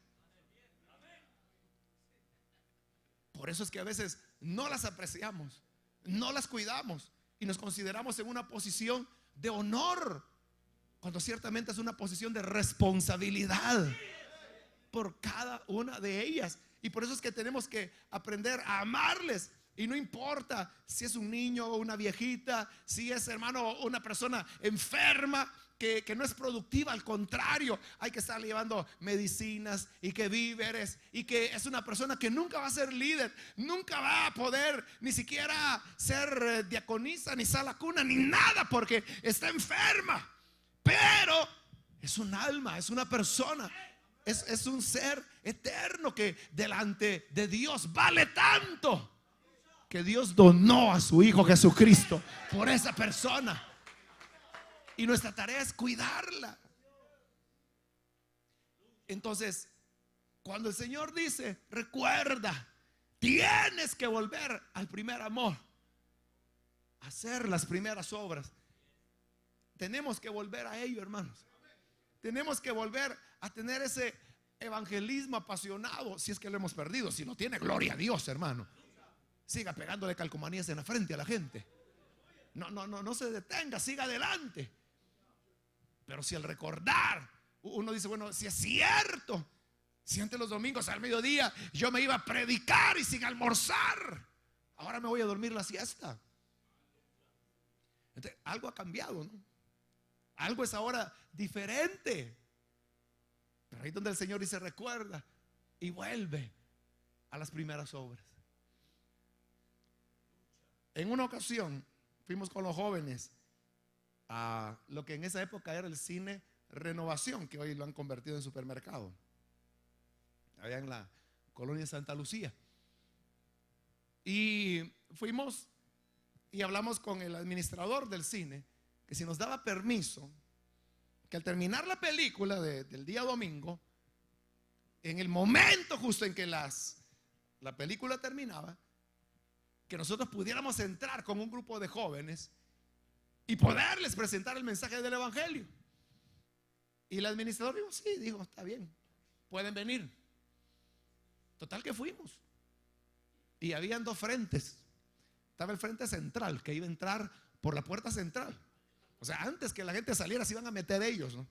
Por eso es que a veces no las apreciamos, no las cuidamos y nos consideramos en una posición de honor, cuando ciertamente es una posición de responsabilidad por cada una de ellas. Y por eso es que tenemos que aprender a amarles. Y no importa si es un niño o una viejita, si es, hermano, una persona enferma que no es productiva. Al contrario, hay que estar llevando medicinas y que víveres, y que es una persona que nunca va a ser líder, nunca va a poder ni siquiera ser diaconisa, ni sala cuna, ni nada, porque está enferma. Pero es un alma, es una persona, es un ser eterno que delante de Dios vale tanto, que Dios donó a su Hijo Jesucristo por esa persona. Y nuestra tarea es cuidarla. Entonces, cuando el Señor dice: recuerda, tienes que volver al primer amor, hacer las primeras obras, tenemos que volver a ello, hermanos. Tenemos que volver a tener ese evangelismo apasionado, si es que lo hemos perdido. Si lo tiene, gloria a Dios, hermano. Siga pegándole calcomanías en la frente a la gente. No se detenga, siga adelante. Pero si al recordar uno dice: bueno, si es cierto, si antes los domingos al mediodía yo me iba a predicar y sin almorzar, ahora me voy a dormir la siesta. Entonces, algo ha cambiado, ¿no? Algo es ahora diferente. Pero ahí es donde el Señor dice: recuerda y vuelve a las primeras obras. En una ocasión fuimos con los jóvenes a lo que en esa época era el cine Renovación, que hoy lo han convertido en supermercado, allá en la colonia Santa Lucía. Y fuimos y hablamos con el administrador del cine, que si nos daba permiso, que al terminar la película del día domingo, en el momento justo en que la película terminaba, que nosotros pudiéramos entrar con un grupo de jóvenes y poderles presentar el mensaje del evangelio. Y el administrador dijo, sí, dijo, está bien, pueden venir. Total que fuimos. Y habían dos frentes. Estaba el frente central, que iba a entrar por la puerta central. O sea, antes que la gente saliera se iban a meter ellos, ¿no?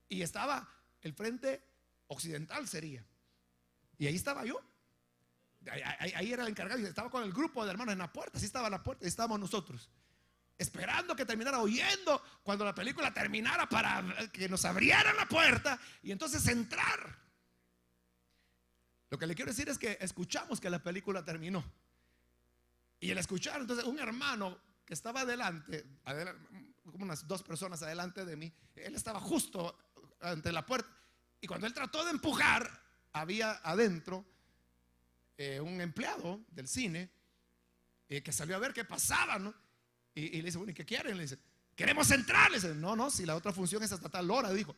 Y estaba el frente occidental, sería. Y ahí estaba yo. Ahí era el encargado. Y estaba con el grupo de hermanos en la puerta. Así estaba la puerta y estábamos nosotros, esperando que terminara, oyendo cuando la película terminara para que nos abrieran la puerta y entonces entrar. Lo que le quiero decir es que escuchamos que la película terminó. Y el escuchar, entonces un hermano que estaba adelante, como unas 2 personas adelante de mí, él estaba justo ante la puerta. Y cuando él trató de empujar, había adentro un empleado del cine que salió a ver qué pasaba, ¿no? Y le dice, bueno, ¿y qué quieren? Le dice, queremos entrar. Le dice, no, si la otra función es hasta tal hora. Dijo,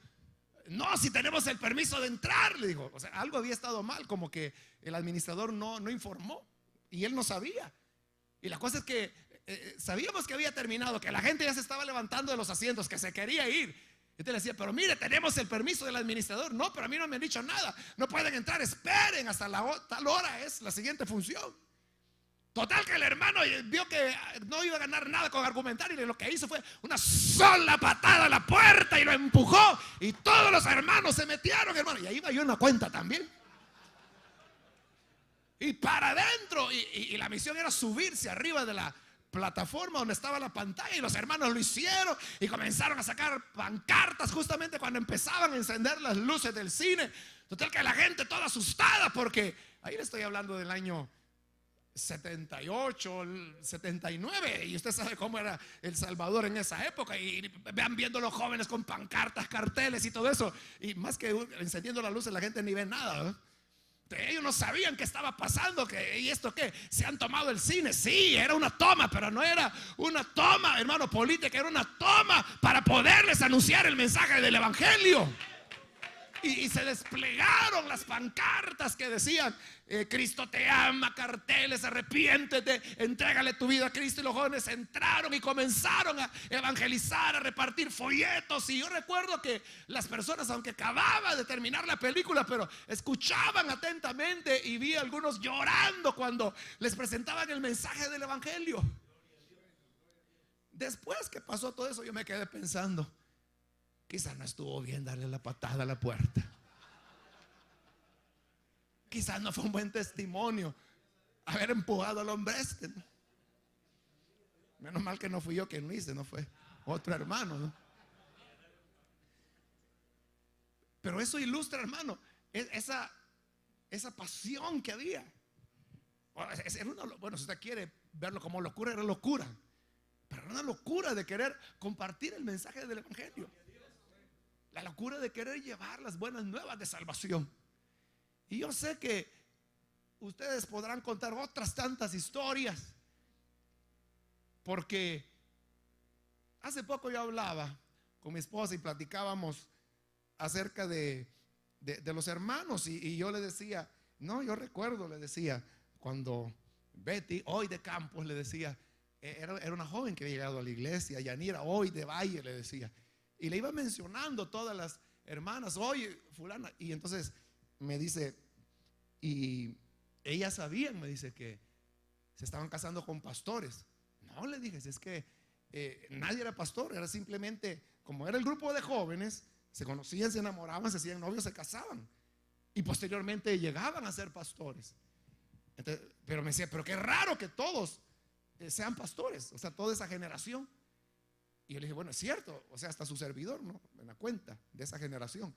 no, si tenemos el permiso de entrar. Le dijo, o sea, algo había estado mal, como que el administrador no informó y él no sabía. Y la cosa es que sabíamos que había terminado, que la gente ya se estaba levantando de los asientos, que se quería ir. Y te le decía, pero mire, tenemos el permiso del administrador. No, pero a mí no me han dicho nada. No pueden entrar, esperen hasta tal hora es la siguiente función. Total que el hermano vio que no iba a ganar nada con argumentar, y lo que hizo fue una sola patada a la puerta y lo empujó, y todos los hermanos se metieron, hermano. Y ahí iba yo en la cuenta también. Y para adentro, y la misión era subirse arriba de la plataforma donde estaba la pantalla, y los hermanos lo hicieron y comenzaron a sacar pancartas justamente cuando empezaban a encender las luces del cine. Total que la gente toda asustada, porque ahí le estoy hablando del año 78, 79, y usted sabe cómo era El Salvador en esa época, y vean viendo los jóvenes con pancartas, carteles y todo eso, y más que encendiendo las luces la gente ni ve nada, ¿no? Ellos no sabían qué estaba pasando, ¿y esto qué? ¿Se han tomado el cine? Sí, era una toma, pero no era una toma, hermano, política, era una toma para poderles anunciar el mensaje del evangelio. Y se desplegaron las pancartas que decían, Cristo te ama, carteles, arrepiéntete, entrégale tu vida a Cristo. Y los jóvenes entraron y comenzaron a evangelizar, a repartir folletos. Y yo recuerdo que las personas, aunque acababa de terminar la película, pero escuchaban atentamente, y vi a algunos llorando cuando les presentaban el mensaje del evangelio. Después que pasó todo eso, yo me quedé pensando, quizás no estuvo bien darle la patada a la puerta. Quizás no fue un buen testimonio haber empujado al hombre este, ¿no? Menos mal que no fui yo quien lo hice, no fue otro hermano, ¿no? Pero eso ilustra, hermano, esa pasión que había. Bueno, si usted quiere verlo como locura, era locura. Pero era una locura de querer compartir el mensaje del evangelio. La locura de querer llevar las buenas nuevas de salvación. Y yo sé que ustedes podrán contar otras tantas historias, porque hace poco yo hablaba con mi esposa y platicábamos acerca de los hermanos, y yo le decía, no, yo recuerdo, le decía, cuando Betty, hoy de Campos, le decía, era una joven que había llegado a la iglesia, Yanira, hoy de Valle, le decía, y le iba mencionando todas las hermanas, oye, fulana, y entonces me dice, y ellas sabían, me dice, que se estaban casando con pastores. No, le dije, es que nadie era pastor, era simplemente, como era el grupo de jóvenes, se conocían, se enamoraban, se hacían novios, se casaban, y posteriormente llegaban a ser pastores. Entonces, pero me decía, pero qué raro que todos sean pastores, o sea, toda esa generación. Y yo le dije, bueno, es cierto, o sea, hasta su servidor, ¿no? En la cuenta de esa generación.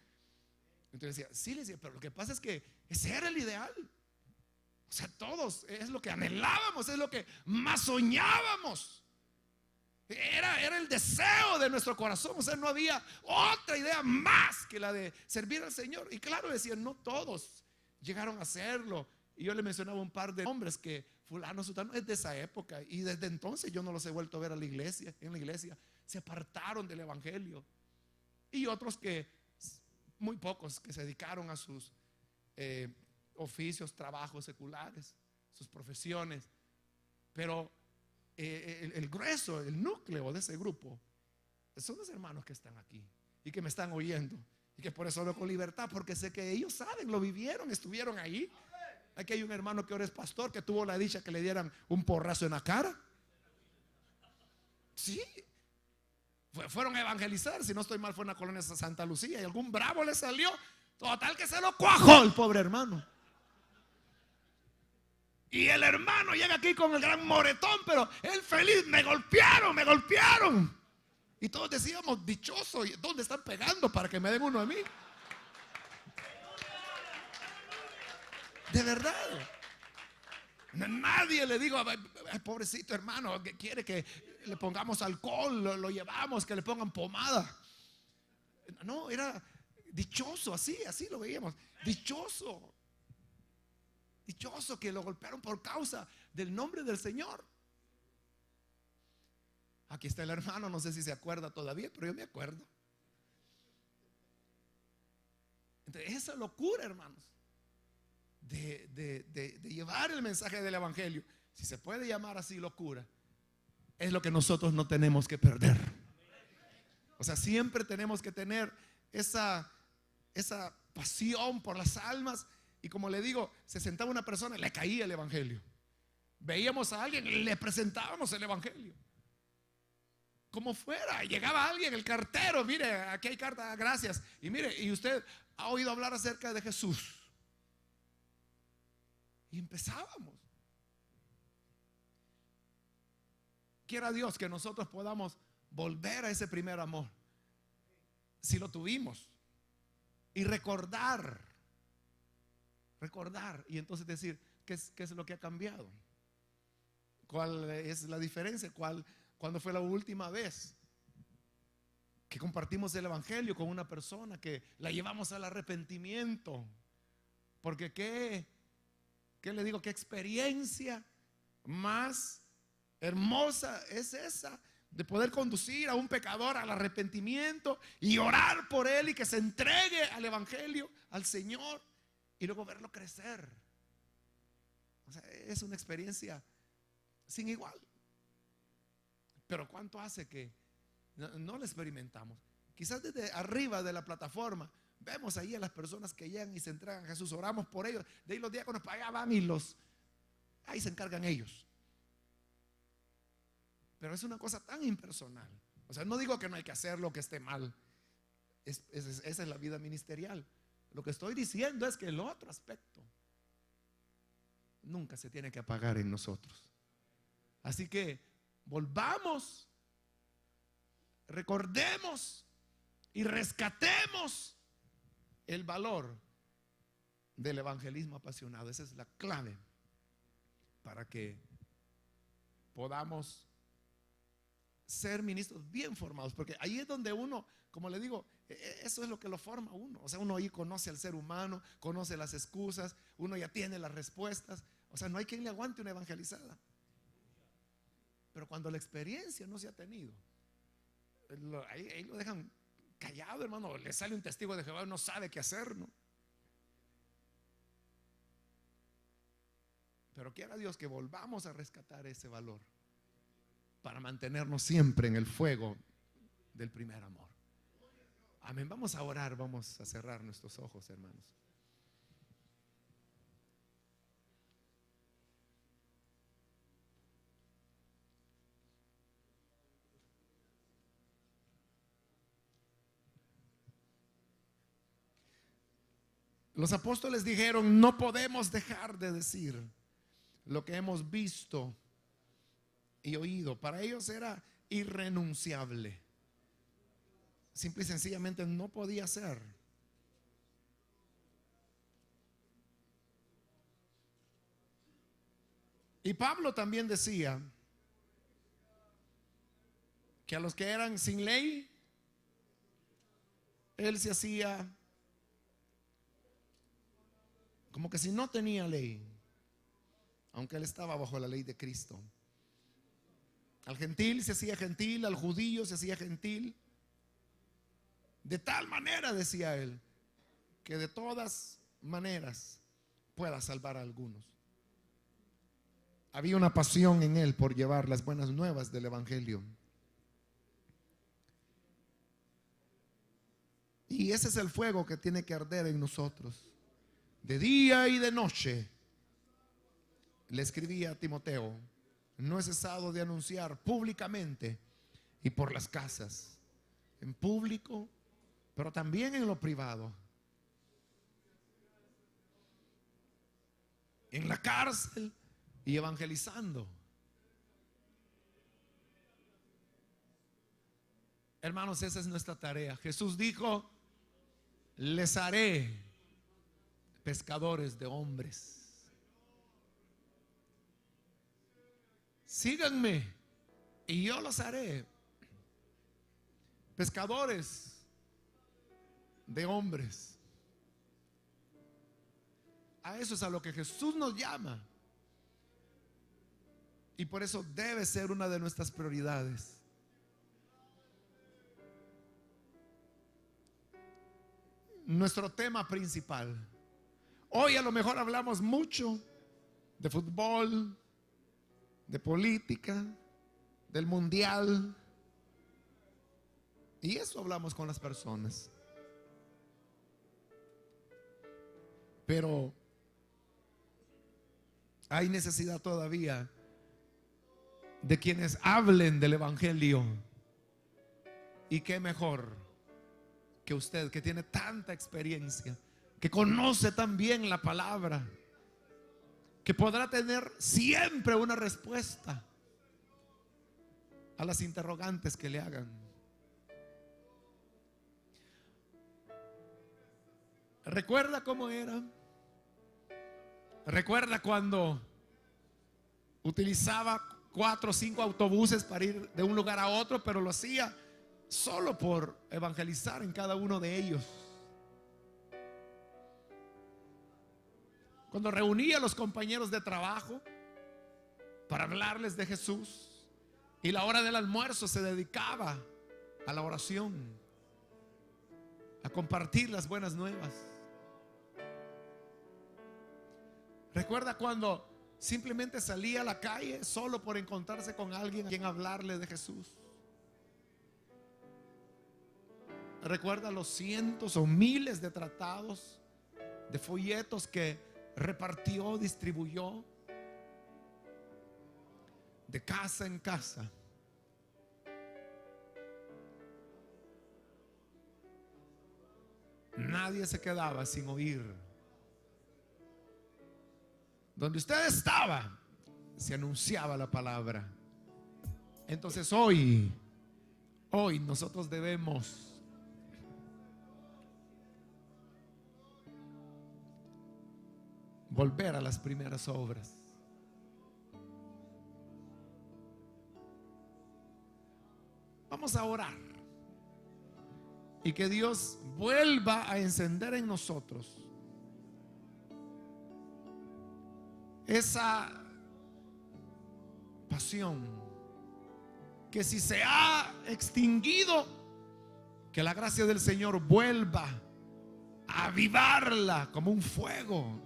Entonces decía, sí, le decía, pero lo que pasa es que ese era el ideal. O sea, todos, es lo que anhelábamos, es lo que más soñábamos. Era el deseo de nuestro corazón. O sea, no había otra idea más que la de servir al Señor. Y claro, decían, no todos llegaron a hacerlo. Y yo le mencionaba un par de hombres que fulano, sutano, es de esa época, y desde entonces yo no los he vuelto a ver a la iglesia. En la iglesia se apartaron del evangelio. Y otros que muy pocos que se dedicaron a sus oficios, trabajos seculares, sus profesiones. Pero el grueso, el núcleo de ese grupo son los hermanos que están aquí y que me están oyendo, y que por eso hablo con libertad, porque sé que ellos saben, lo vivieron, estuvieron ahí. Aquí hay un hermano que ahora es pastor, que tuvo la dicha que le dieran un porrazo en la cara. Sí, fueron a evangelizar, si no estoy mal fue en la colonia Santa Lucía, y algún bravo le salió, total que se lo cuajó el pobre hermano. Y el hermano llega aquí con el gran moretón, pero él feliz: me golpearon, me golpearon. Y todos decíamos: dichoso, ¿dónde están pegando para que me den uno a mí? De verdad. Nadie le digo: ay, pobrecito hermano, que quiere que le pongamos alcohol, lo llevamos, que le pongan pomada. No, era dichoso, así lo veíamos. Dichoso que lo golpearon por causa del nombre del Señor. Aquí está el hermano, no sé si se acuerda todavía, pero yo me acuerdo. Entonces, esa locura, hermanos, de llevar el mensaje del evangelio, si se puede llamar así locura, es lo que nosotros no tenemos que perder. O sea, siempre tenemos que tener esa pasión por las almas. Y como le digo, se sentaba una persona y le caía el evangelio. Veíamos a alguien y le presentábamos el evangelio. Como fuera, llegaba alguien, el cartero: mire, aquí hay carta, gracias. Y mire, y usted ha oído hablar acerca de Jesús. Y empezábamos. Quiera Dios que nosotros podamos volver a ese primer amor, si lo tuvimos, y recordar, y entonces decir: ¿qué es lo que ha cambiado? ¿Cuál es la diferencia? ¿Cuándo fue la última vez que compartimos el evangelio con una persona, que la llevamos al arrepentimiento? Porque ¿qué le digo? ¿Qué experiencia más hermosa es esa de poder conducir a un pecador al arrepentimiento y orar por él y que se entregue al evangelio, al Señor, y luego verlo crecer? O sea, es una experiencia sin igual. Pero ¿cuánto hace que no lo experimentamos? Quizás desde arriba de la plataforma vemos ahí a las personas que llegan y se entregan a Jesús, oramos por ellos. De ahí los diáconos para allá van y ahí se encargan ellos. Pero es una cosa tan impersonal. O sea, no digo que no hay que hacerlo, que esté mal. Esa es la vida ministerial. Lo que estoy diciendo es que el otro aspecto nunca se tiene que apagar en nosotros. Así que volvamos, recordemos y rescatemos el valor del evangelismo apasionado. Esa es la clave para que podamos ser ministros bien formados, porque ahí es donde uno, como le digo, eso es lo que lo forma uno. O sea, uno ahí conoce al ser humano, conoce las excusas, uno ya tiene las respuestas. O sea, no hay quien le aguante una evangelizada. Pero cuando la experiencia no se ha tenido, ahí lo dejan callado, hermano. Le sale un testigo de Jehová y no sabe qué hacer, ¿no? Pero quiera Dios que volvamos a rescatar ese valor para mantenernos siempre en el fuego del primer amor. Amén. Vamos a orar, vamos a cerrar nuestros ojos, hermanos. Los apóstoles dijeron: no podemos dejar de decir lo que hemos visto y oído. Para ellos era irrenunciable. Simple y sencillamente no podía ser. Y Pablo también decía que a los que eran sin ley, él se hacía como que si no tenía ley, aunque él estaba bajo la ley de Cristo. Al gentil se hacía gentil, al judío se hacía gentil. De tal manera, decía él, que de todas maneras pueda salvar a algunos. Había una pasión en él por llevar las buenas nuevas del evangelio. Y ese es el fuego que tiene que arder en nosotros. De día y de noche, le escribía a Timoteo, no he cesado de anunciar públicamente y por las casas, en público, pero también en lo privado, en la cárcel y evangelizando. Hermanos, esa es nuestra tarea. Jesús dijo, les haré pescadores de hombres. Síganme y yo los haré pescadores de hombres. A eso es a lo que Jesús nos llama. Y por eso debe ser una de nuestras prioridades. Nuestro tema principal. Hoy a lo mejor hablamos mucho de fútbol, de política, del mundial. Y eso hablamos con las personas. Pero hay necesidad todavía de quienes hablen del evangelio. Y qué mejor que usted, que tiene tanta experiencia, que conoce tan bien la palabra, que podrá tener siempre una respuesta a las interrogantes que le hagan. ¿Recuerda cómo era? ¿Recuerda cuando utilizaba 4 o 5 autobuses para ir de un lugar a otro, pero lo hacía solo por evangelizar en cada uno de ellos? Cuando reunía a los compañeros de trabajo para hablarles de Jesús, y la hora del almuerzo se dedicaba a la oración, a compartir las buenas nuevas. ¿Recuerda cuando simplemente salía a la calle solo por encontrarse con alguien a quien hablarle de Jesús? ¿Recuerda los cientos o miles de tratados, de folletos que repartió, distribuyó de casa en casa? Nadie se quedaba sin oír. Donde usted estaba, se anunciaba la palabra. Entonces hoy nosotros debemos volver a las primeras obras. Vamos a orar y que Dios vuelva a encender en nosotros esa pasión que si se ha extinguido, que la gracia del Señor vuelva a avivarla como un fuego.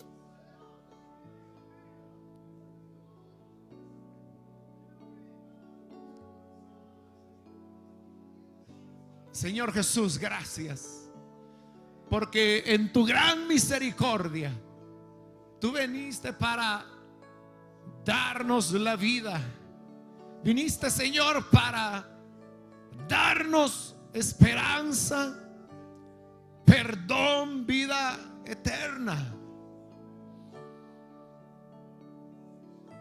Señor Jesús, gracias, porque en tu gran misericordia tú viniste para darnos la vida. Viniste, Señor, para darnos esperanza, perdón, vida eterna.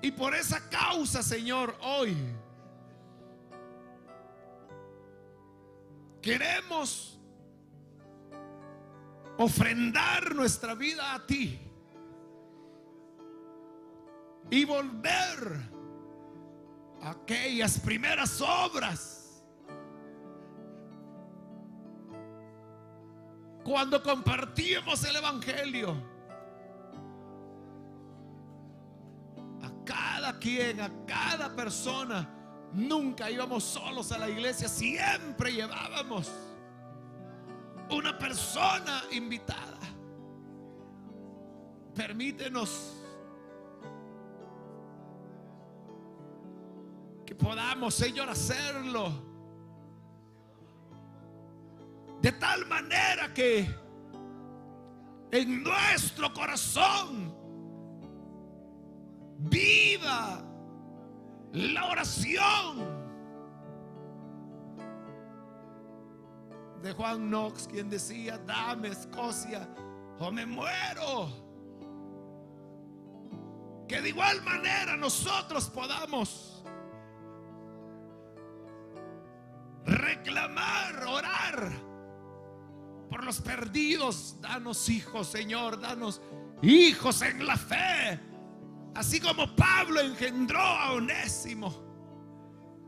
Y por esa causa, Señor, hoy queremos ofrendar nuestra vida a ti y volver a aquellas primeras obras, cuando compartíamos el evangelio a cada quien, a cada persona. Nunca íbamos solos a la iglesia, siempre llevábamos una persona invitada. Permítenos que podamos, Señor, hacerlo de tal manera que en nuestro corazón viva la oración de Juan Knox, quien decía: dame Escocia o me muero. Que de igual manera nosotros podamos reclamar, orar por los perdidos. Danos hijos, Señor, danos hijos en la fe, así como Pablo engendró a Onésimo.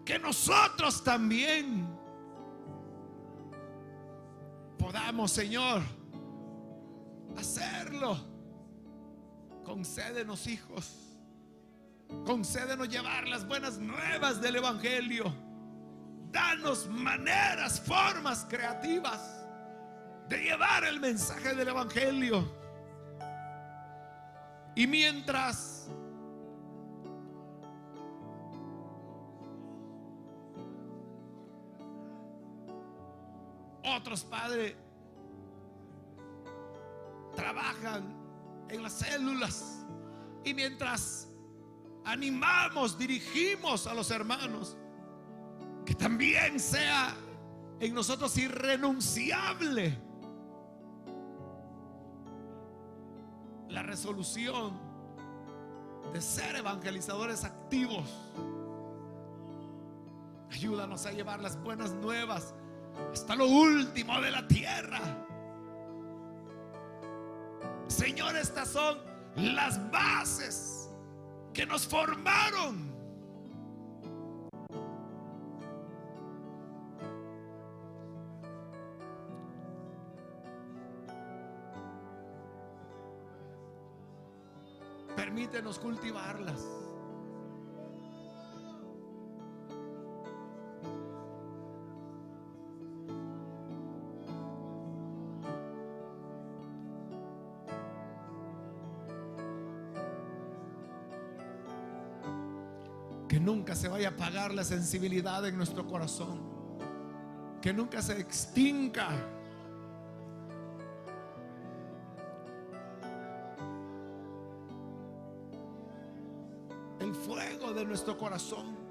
Que nosotros también podamos, Señor, hacerlo. Concédenos hijos, concédenos llevar las buenas nuevas del Evangelio. Danos maneras, formas creativas de llevar el mensaje del Evangelio. Y mientras otros, Padre, trabajan en las células, y mientras animamos, dirigimos a los hermanos, que también sea en nosotros irrenunciable la resolución de ser evangelizadores activos. Ayúdanos a llevar las buenas nuevas hasta lo último de la tierra. Señor, estas son las bases que nos formaron. Permítenos cultivarlas. Que nunca se vaya a apagar la sensibilidad en nuestro corazón. Que nunca se extinga el fuego de nuestro corazón.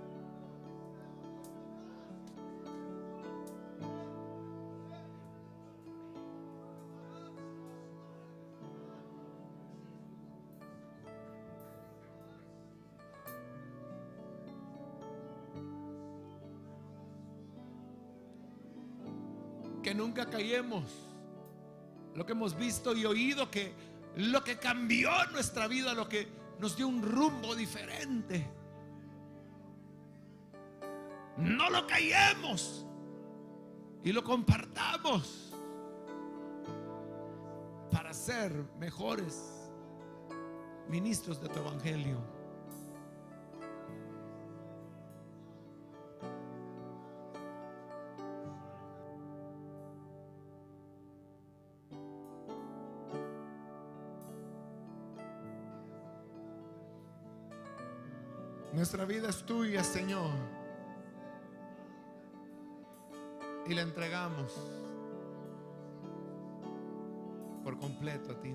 Que nunca callemos lo que hemos visto y oído, que lo que cambió nuestra vida, lo que nos dio un rumbo diferente, no lo callemos y lo compartamos para ser mejores ministros de tu evangelio. Nuestra vida es tuya, Señor, y la entregamos por completo a ti.